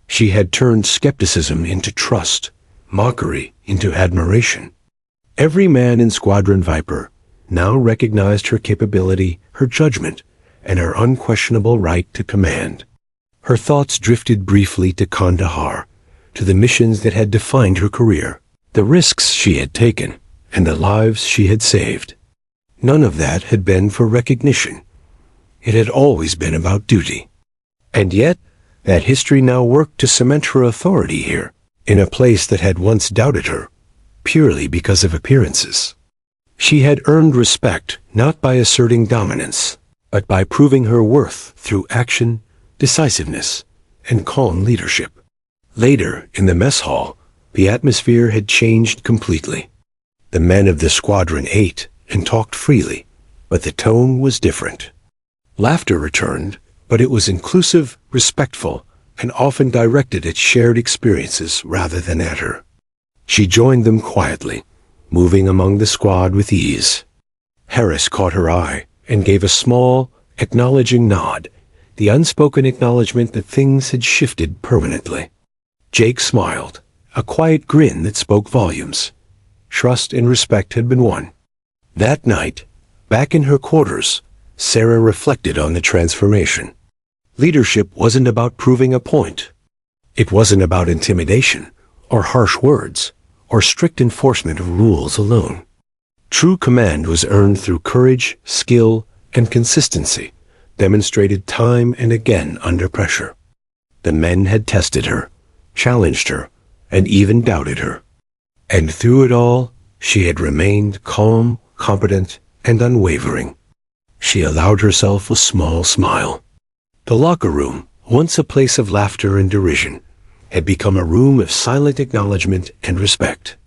She had turned skepticism into trust, mockery into admiration. Every man in Squadron Viper now recognized her capability, her judgment, and her unquestionable right to command. Her thoughts drifted briefly to Kandahar, to the missions that had defined her career, the risks she had taken, and the lives she had saved. None of that had been for recognition. It had always been about duty. And yet, that history now worked to cement her authority here, in a place that had once doubted her, purely because of appearances. She had earned respect not by asserting dominance, but by proving her worth through action, decisiveness, and calm leadership. Later, in the mess hall, the atmosphere had changed completely. The men of the squadron ate and talked freely, but the tone was different. Laughter returned, but it was inclusive, respectful, and often directed at shared experiences rather than at her. She joined them quietly, moving among the squad with ease. Harris caught her eye and gave a small, acknowledging nod, the unspoken acknowledgement that things had shifted permanently. Jake smiled, a quiet grin that spoke volumes. Trust and respect had been won. That night, back in her quarters, Sarah reflected on the transformation. Leadership wasn't about proving a point. It wasn't about intimidation, or harsh words, or strict enforcement of rules alone. True command was earned through courage, skill, and consistency, demonstrated time and again under pressure. The men had tested her, challenged her, and even doubted her. And through it all, she had remained calm, competent, and unwavering. She allowed herself a small smile. The locker room, once a place of laughter and derision, had become a room of silent acknowledgement and respect.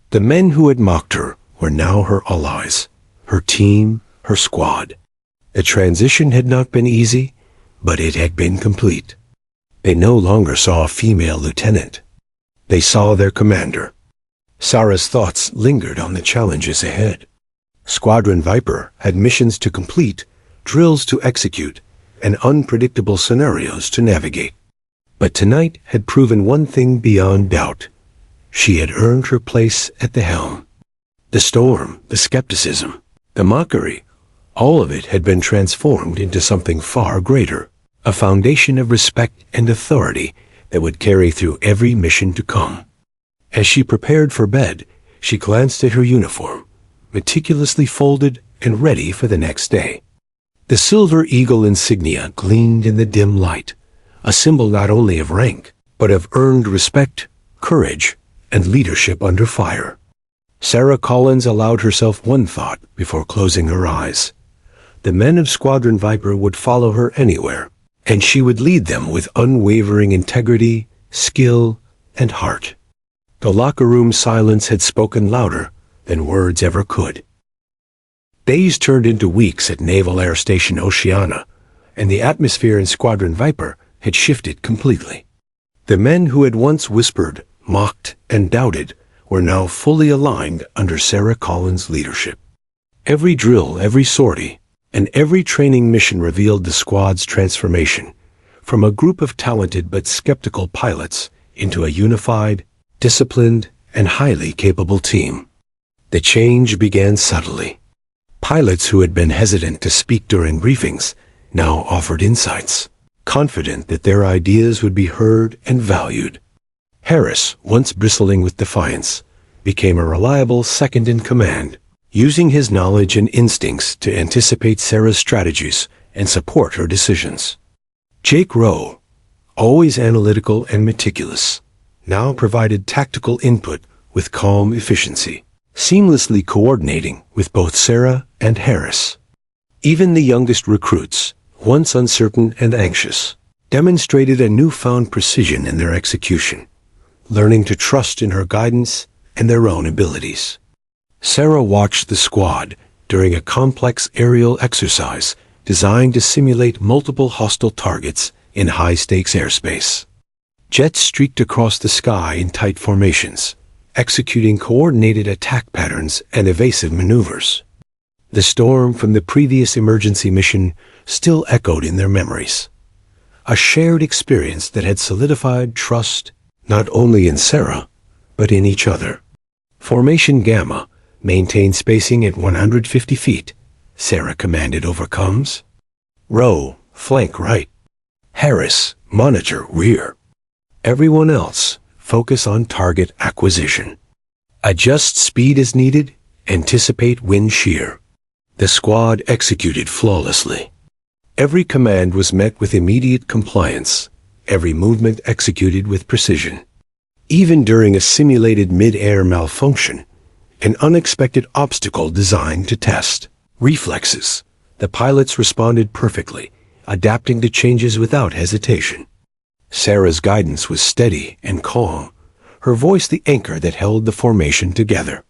The men who had mocked her were now her allies, her team, her squad. The transition had not been easy, but it had been complete. They no longer saw a female lieutenant. They saw their commander. Sarah's thoughts lingered on the challenges ahead. Squadron Viper had missions to complete, drills to execute, and unpredictable scenarios to navigate. But tonight had proven one thing beyond doubt. She had earned her place at the helm. The storm, the skepticism, the mockery, all of it had been transformed into something far greater, a foundation of respect and authority that would carry through every mission to come. As she prepared for bed, she glanced at her uniform, meticulously folded and ready for the next day. The silver eagle insignia gleamed in the dim light, a symbol not only of rank, but of earned respect, courage, and leadership under fire. Sarah Collins allowed herself one thought before closing her eyes. The men of Squadron Viper would follow her anywhere, and she would lead them with unwavering integrity, skill, and heart. The locker room silence had spoken louder than words ever could. Days turned into weeks at Naval Air Station Oceana, and the atmosphere in Squadron Viper had shifted completely. The men who had once whispered, mocked, and doubted were now fully aligned under Sarah Collins' leadership. Every drill, every sortie, and every training mission revealed the squad's transformation, from a group of talented but skeptical pilots into a unified, disciplined, and highly capable team. The change began subtly. Pilots who had been hesitant to speak during briefings now offered insights, confident that their ideas would be heard and valued. Harris, once bristling with defiance, became a reliable second-in-command, using his knowledge and instincts to anticipate Sarah's strategies and support her decisions. Jake Rowe, always analytical and meticulous, now provided tactical input with calm efficiency, seamlessly coordinating with both Sarah and Harris. Even the youngest recruits, once uncertain and anxious, demonstrated a newfound precision in their execution, learning to trust in her guidance and their own abilities. Sarah watched the squad during a complex aerial exercise designed to simulate multiple hostile targets in high-stakes airspace. Jets streaked across the sky in tight formations, executing coordinated attack patterns and evasive maneuvers. The storm from the previous emergency mission still echoed in their memories, a shared experience that had solidified trust not only in Sarah, but in each other. Formation Gamma maintained spacing at 150 feet. Sarah commanded over comms. Row, flank right. Harris, monitor rear. Everyone else, focus on target acquisition. Adjust speed as needed, anticipate wind shear. The squad executed flawlessly. Every command was met with immediate compliance, every movement executed with precision. Even during a simulated mid-air malfunction, an unexpected obstacle designed to test reflexes, the pilots responded perfectly, adapting to changes without hesitation. Sarah's guidance was steady and calm, her voice the anchor that held the formation together.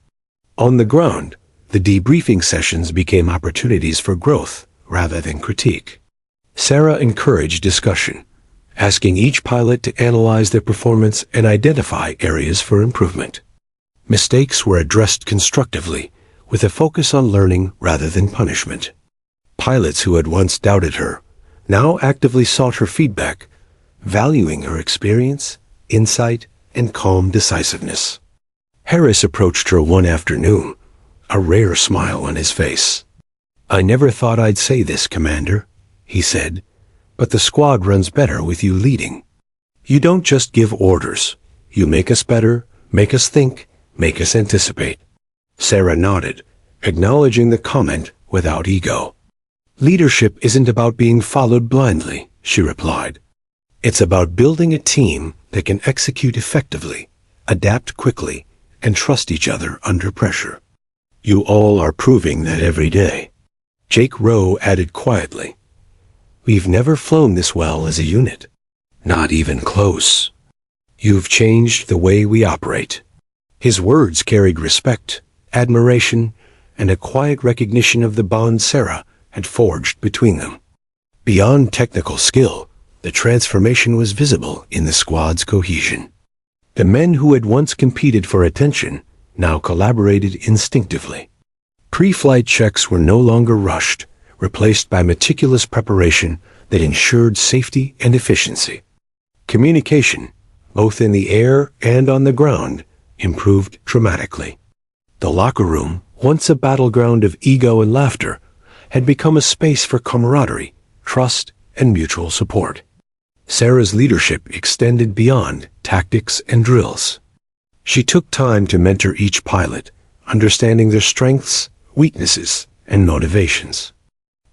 On the ground, the debriefing sessions became opportunities for growth rather than critique. Sarah encouraged discussion, asking each pilot to analyze their performance and identify areas for improvement. Mistakes were addressed constructively, with a focus on learning rather than punishment. Pilots who had once doubted her now actively sought her feedback, valuing her experience, insight, and calm decisiveness. Harris approached her one afternoon, a rare smile on his face. "I never thought I'd say this, Commander," he said, "but the squad runs better with you leading. You don't just give orders. You make us better, make us think, make us anticipate." Sarah nodded, acknowledging the comment without ego. "Leadership isn't about being followed blindly," she replied. "It's about building a team that can execute effectively, adapt quickly, and trust each other under pressure. You all are proving that every day." Jake Rowe added quietly, "We've never flown this well as a unit. Not even close. You've changed the way we operate." His words carried respect, admiration, and a quiet recognition of the bond Sarah had forged between them. Beyond technical skill, the transformation was visible in the squad's cohesion. The men who had once competed for attention now collaborated instinctively. Pre-flight checks were no longer rushed, replaced by meticulous preparation that ensured safety and efficiency. Communication, both in the air and on the ground, improved dramatically. The locker room, once a battleground of ego and laughter, had become a space for camaraderie, trust, and mutual support. Sarah's leadership extended beyond tactics and drills. She took time to mentor each pilot, understanding their strengths, weaknesses, and motivations.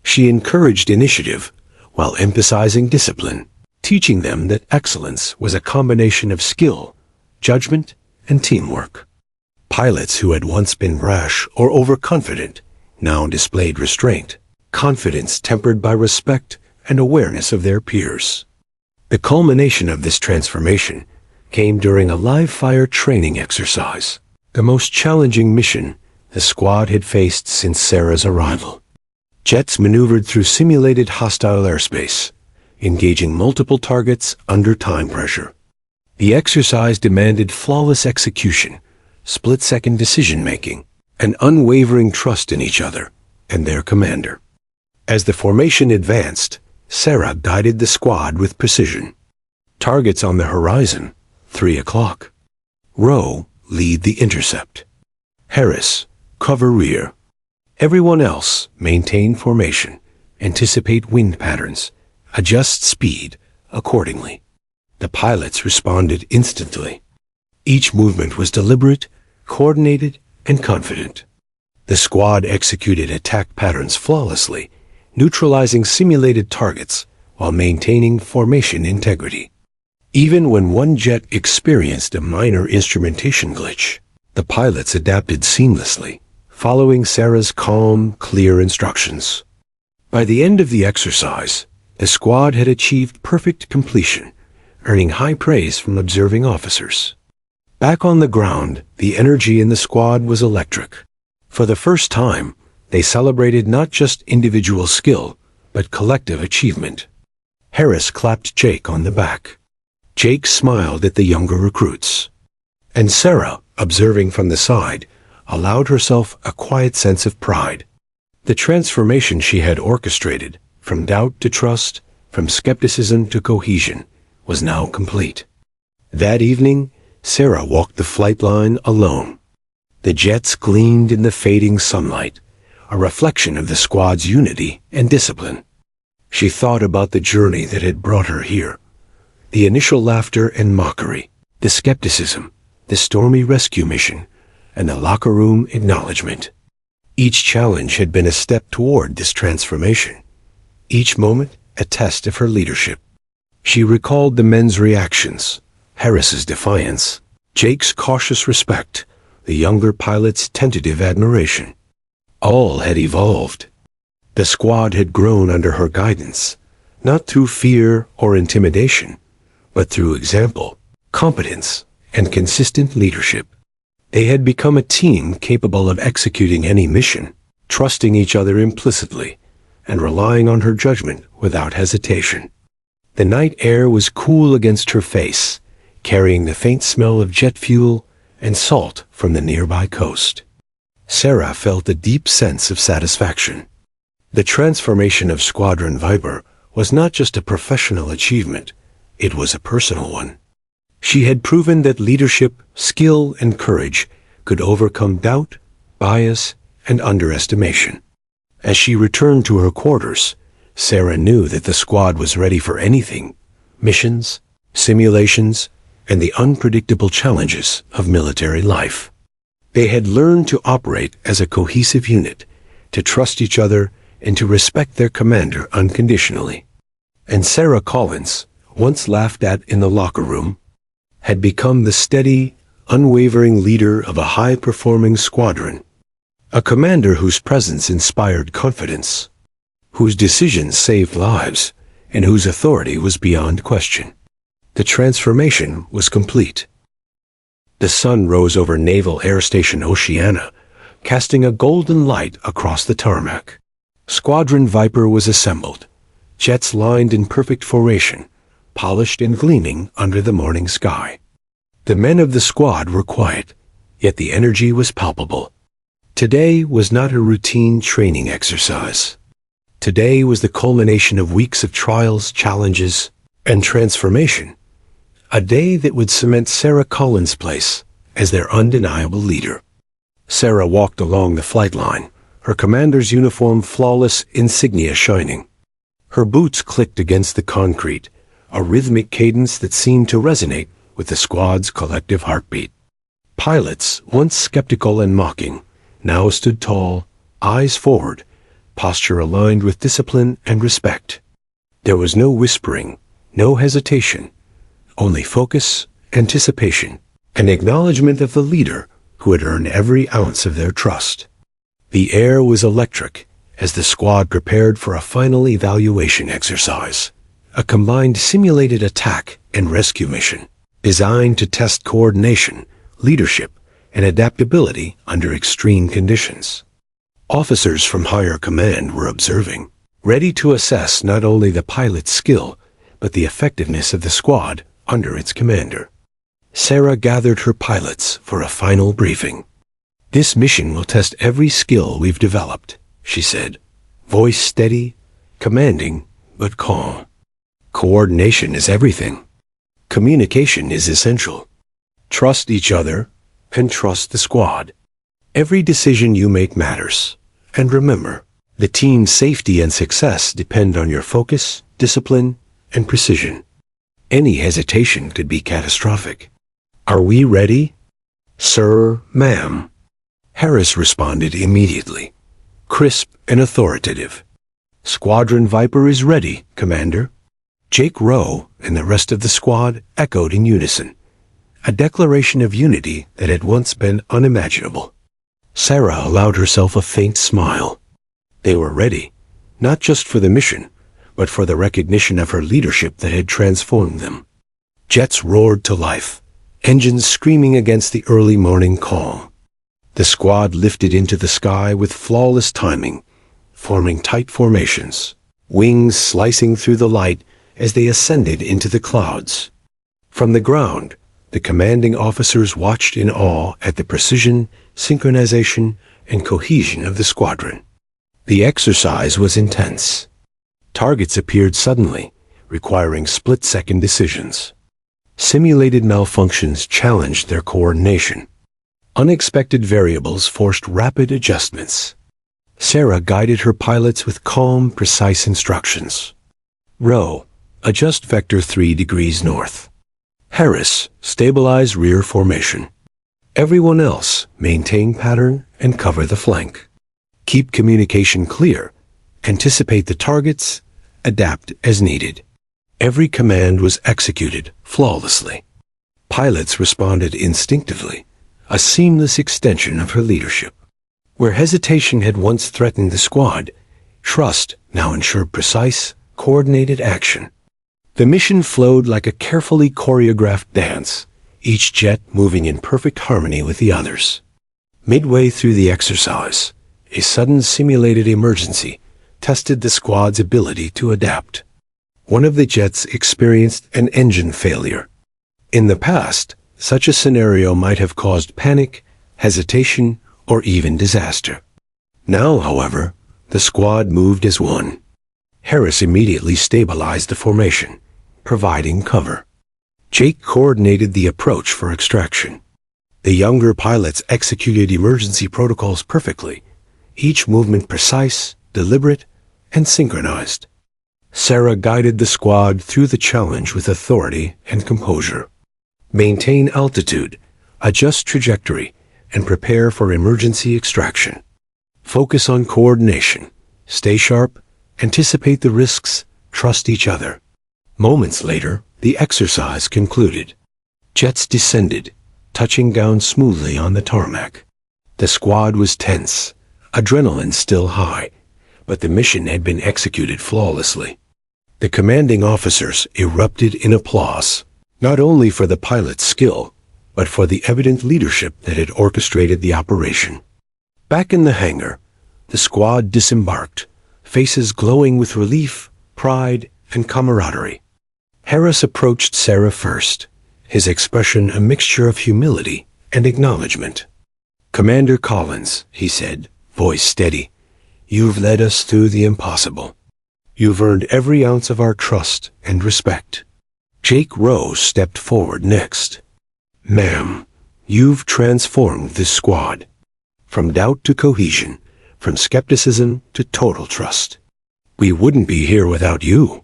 She encouraged initiative while emphasizing discipline, teaching them that excellence was a combination of skill, judgment, and teamwork. Pilots who had once been rash or overconfident now displayed restraint, confidence tempered by respect and awareness of their peers. The culmination of this transformation came during a live-fire training exercise, the most challenging mission the squad had faced since Sarah's arrival. Jets maneuvered through simulated hostile airspace, engaging multiple targets under time pressure. The exercise demanded flawless execution, split-second decision-making, and unwavering trust in each other and their commander. As the formation advanced, Sarah guided the squad with precision. Targets on the horizon, 3 o'clock. Rowe, lead the intercept. Harris, cover rear. Everyone else, maintain formation, anticipate wind patterns, adjust speed accordingly. The pilots responded instantly. Each movement was deliberate, coordinated, and confident. The squad executed attack patterns flawlessly, neutralizing simulated targets while maintaining formation integrity. Even when one jet experienced a minor instrumentation glitch, the pilots adapted seamlessly, following Sarah's calm, clear instructions. By the end of the exercise, the squad had achieved perfect completion, earning high praise from observing officers. Back on the ground, the energy in the squad was electric. For the first time, they celebrated not just individual skill, but collective achievement. Harris clapped Jake on the back. Jake smiled at the younger recruits. And Sarah, observing from the side, allowed herself a quiet sense of pride. The transformation she had orchestrated, from doubt to trust, from skepticism to cohesion, was now complete. That evening, Sarah walked the flight line alone. The jets gleamed in the fading sunlight, a reflection of the squad's unity and discipline. She thought about the journey that had brought her here, the initial laughter and mockery, the skepticism, the stormy rescue mission, and the locker room acknowledgement. Each challenge had been a step toward this transformation, each moment a test of her leadership. She recalled the men's reactions, Harris's defiance, Jake's cautious respect, the younger pilot's tentative admiration. All had evolved. The squad had grown under her guidance, not through fear or intimidation, but through example, competence, and consistent leadership. They had become a team capable of executing any mission, trusting each other implicitly, and relying on her judgment without hesitation. The night air was cool against her face, carrying the faint smell of jet fuel and salt from the nearby coast. Sarah felt a deep sense of satisfaction. The transformation of Squadron Viper was not just a professional achievement, it was a personal one. She had proven that leadership, skill, and courage could overcome doubt, bias, and underestimation. As she returned to her quarters, Sarah knew that the squad was ready for anything: missions, simulations, and the unpredictable challenges of military life. They had learned to operate as a cohesive unit, to trust each other, and to respect their commander unconditionally. And Sarah Collins, once laughed at in the locker room, had become the steady, unwavering leader of a high-performing squadron. A commander whose presence inspired confidence, whose decisions saved lives, and whose authority was beyond question. The transformation was complete. The sun rose over Naval Air Station Oceana, casting a golden light across the tarmac. Squadron Viper was assembled, jets lined in perfect formation, polished and gleaming under the morning sky. The men of the squad were quiet, yet the energy was palpable. Today was not a routine training exercise. Today was the culmination of weeks of trials, challenges, and transformation. A day that would cement Sarah Collins' place as their undeniable leader. Sarah walked along the flight line, her commander's uniform flawless, insignia shining. Her boots clicked against the concrete, a rhythmic cadence that seemed to resonate with the squad's collective heartbeat. Pilots, once skeptical and mocking, now stood tall, eyes forward, posture aligned with discipline and respect. There was no whispering, no hesitation, only focus, anticipation, and acknowledgement of the leader who had earned every ounce of their trust. The air was electric as the squad prepared for a final evaluation exercise, a combined simulated attack and rescue mission designed to test coordination, leadership, and adaptability under extreme conditions. Officers from higher command were observing, ready to assess not only the pilot's skill, but the effectiveness of the squad under its commander. Sarah gathered her pilots for a final briefing. "This mission will test every skill we've developed," she said, voice steady, commanding, but calm. "Coordination is everything. Communication is essential. Trust each other and trust the squad. Every decision you make matters. And remember, the team's safety and success depend on your focus, discipline, and precision. Any hesitation could be catastrophic. Are we ready?" "Sir, ma'am." Harris responded immediately, crisp and authoritative. "Squadron Viper is ready, Commander." Jake Rowe and the rest of the squad echoed in unison, a declaration of unity that had once been unimaginable. Sarah allowed herself a faint smile. They were ready, not just for the mission, but for the recognition of her leadership that had transformed them. Jets roared to life, engines screaming against the early morning calm. The squad lifted into the sky with flawless timing, forming tight formations, wings slicing through the light as they ascended into the clouds. From the ground, the commanding officers watched in awe at the precision, synchronization, and cohesion of the squadron. The exercise was intense. Targets appeared suddenly, requiring split-second decisions. Simulated malfunctions challenged their coordination. Unexpected variables forced rapid adjustments. Sarah guided her pilots with calm, precise instructions. "Row, adjust vector 3 degrees north. Harris, stabilize rear formation. Everyone else, maintain pattern and cover the flank. Keep communication clear, anticipate the targets, adapt as needed." Every command was executed flawlessly. Pilots responded instinctively, a seamless extension of her leadership. Where hesitation had once threatened the squad, trust now ensured precise, coordinated action. The mission flowed like a carefully choreographed dance, each jet moving in perfect harmony with the others. Midway through the exercise, a sudden simulated emergency tested the squad's ability to adapt. One of the jets experienced an engine failure. In the past, such a scenario might have caused panic, hesitation, or even disaster. Now, however, the squad moved as one. Harris immediately stabilized the formation, providing cover. Jake coordinated the approach for extraction. The younger pilots executed emergency protocols perfectly, each movement precise, deliberate, and synchronized. Sarah guided the squad through the challenge with authority and composure. Maintain altitude, adjust trajectory, and prepare for emergency extraction. Focus on coordination. Stay sharp, anticipate the risks, trust each other. Moments later, the exercise concluded. Jets descended, touching down smoothly on the tarmac. The squad was tense, adrenaline still high, but the mission had been executed flawlessly. The commanding officers erupted in applause, not only for the pilot's skill, but for the evident leadership that had orchestrated the operation. Back in the hangar, the squad disembarked, faces glowing with relief, pride, and camaraderie. Harris approached Sarah first, his expression a mixture of humility and acknowledgement. "Commander Collins," he said, voice steady, "you've led us through the impossible. You've earned every ounce of our trust and respect." Jake Rose stepped forward next. "Ma'am, you've transformed this squad. From doubt to cohesion, from skepticism to total trust. We wouldn't be here without you."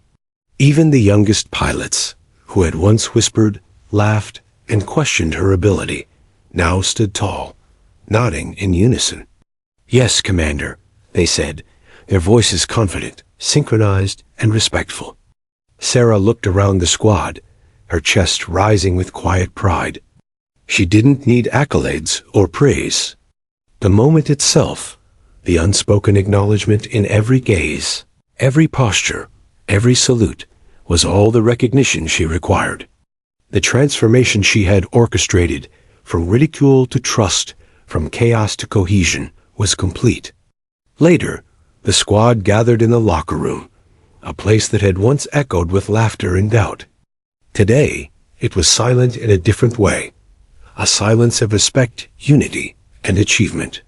Even the youngest pilots, who had once whispered, laughed, and questioned her ability, now stood tall, nodding in unison. "Yes, Commander," they said, their voices confident, synchronized, and respectful. Sarah looked around the squad, her chest rising with quiet pride. She didn't need accolades or praise. The moment itself, the unspoken acknowledgement in every gaze, every posture, every salute, was all the recognition she required. The transformation she had orchestrated, from ridicule to trust, from chaos to cohesion, was complete. Later, the squad gathered in the locker room, a place that had once echoed with laughter and doubt. Today, it was silent in a different way, a silence of respect, unity, and achievement.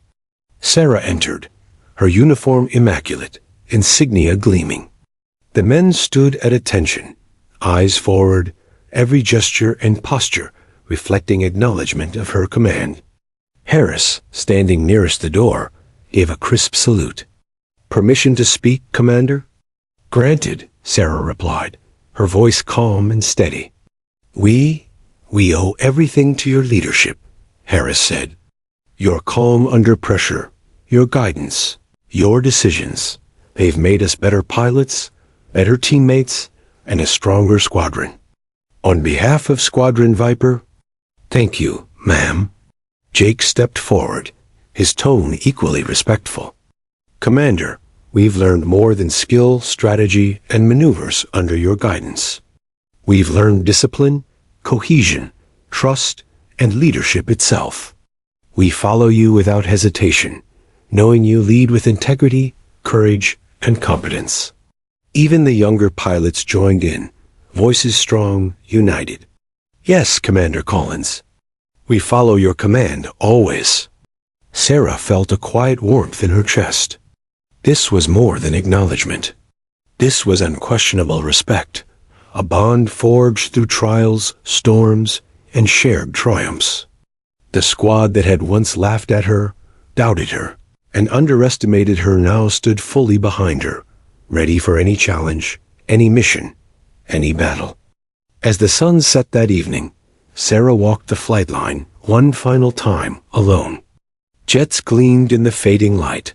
Sarah entered, her uniform immaculate, insignia gleaming. The men stood at attention, eyes forward, every gesture and posture reflecting acknowledgement of her command. Harris, standing nearest the door, gave a crisp salute. "Permission to speak, Commander?" "Granted," Sarah replied, her voice calm and steady. We owe everything to your leadership," Harris said. "Your calm under pressure, your guidance, your decisions, they've made us better pilots, better teammates, and a stronger squadron. On behalf of Squadron Viper, thank you, ma'am." Jake stepped forward, his tone equally respectful. "Commander, we've learned more than skill, strategy, and maneuvers under your guidance. We've learned discipline, cohesion, trust, and leadership itself. We follow you without hesitation, knowing you lead with integrity, courage, and competence." Even the younger pilots joined in, voices strong, united. "Yes, Commander Collins. We follow your command, always." Sarah felt a quiet warmth in her chest. This was more than acknowledgement. This was unquestionable respect, a bond forged through trials, storms, and shared triumphs. The squad that had once laughed at her, doubted her, and underestimated her now stood fully behind her, ready for any challenge, any mission, any battle. As the sun set that evening, Sarah walked the flight line one final time alone. Jets gleamed in the fading light,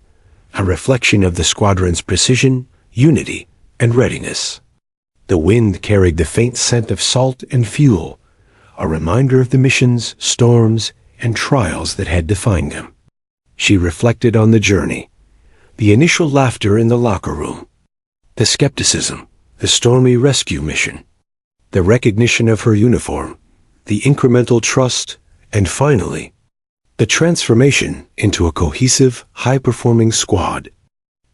a reflection of the squadron's precision, unity, and readiness. The wind carried the faint scent of salt and fuel, a reminder of the missions, storms, and trials that had defined them. She reflected on the journey, the initial laughter in the locker room, the skepticism, the stormy rescue mission, the recognition of her uniform, the incremental trust, and finally, the transformation into a cohesive, high-performing squad.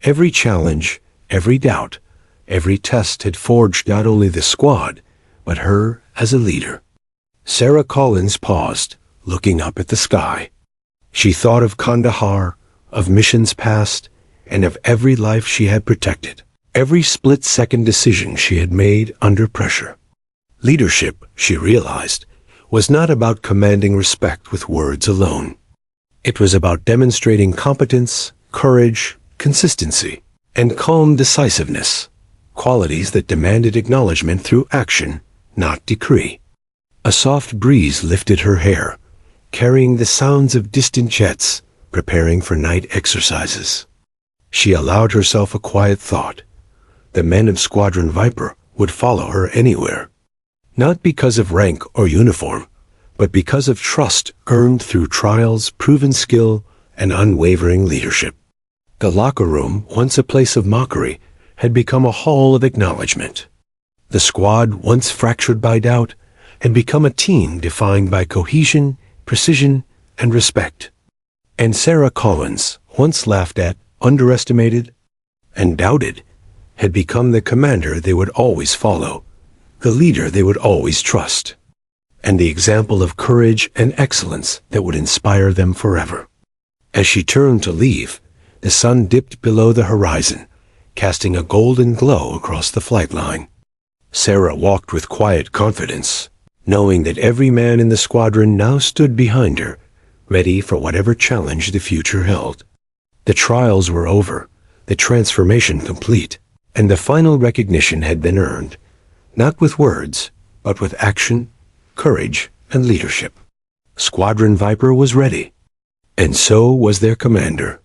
Every challenge, every doubt, every test had forged not only the squad, but her as a leader. Sarah Collins paused, looking up at the sky. She thought of Kandahar, of missions past, and of every life she had protected, every split-second decision she had made under pressure. Leadership, she realized, was not about commanding respect with words alone. It was about demonstrating competence, courage, consistency, and calm decisiveness, qualities that demanded acknowledgement through action, not decree. A soft breeze lifted her hair, carrying the sounds of distant jets preparing for night exercises. She allowed herself a quiet thought. The men of Squadron Viper would follow her anywhere, not because of rank or uniform, but because of trust earned through trials, proven skill, and unwavering leadership. The locker room, once a place of mockery, had become a hall of acknowledgement. The squad, once fractured by doubt, had become a team defined by cohesion, precision, and respect. And Sarah Collins, once laughed at, underestimated, and doubted, had become the commander they would always follow, the leader they would always trust, and the example of courage and excellence that would inspire them forever. As she turned to leave, the sun dipped below the horizon, casting a golden glow across the flight line. Sarah walked with quiet confidence, knowing that every man in the squadron now stood behind her, ready for whatever challenge the future held. The trials were over, the transformation complete, and the final recognition had been earned, not with words, but with action, courage, and leadership. Squadron Viper was ready, and so was their commander.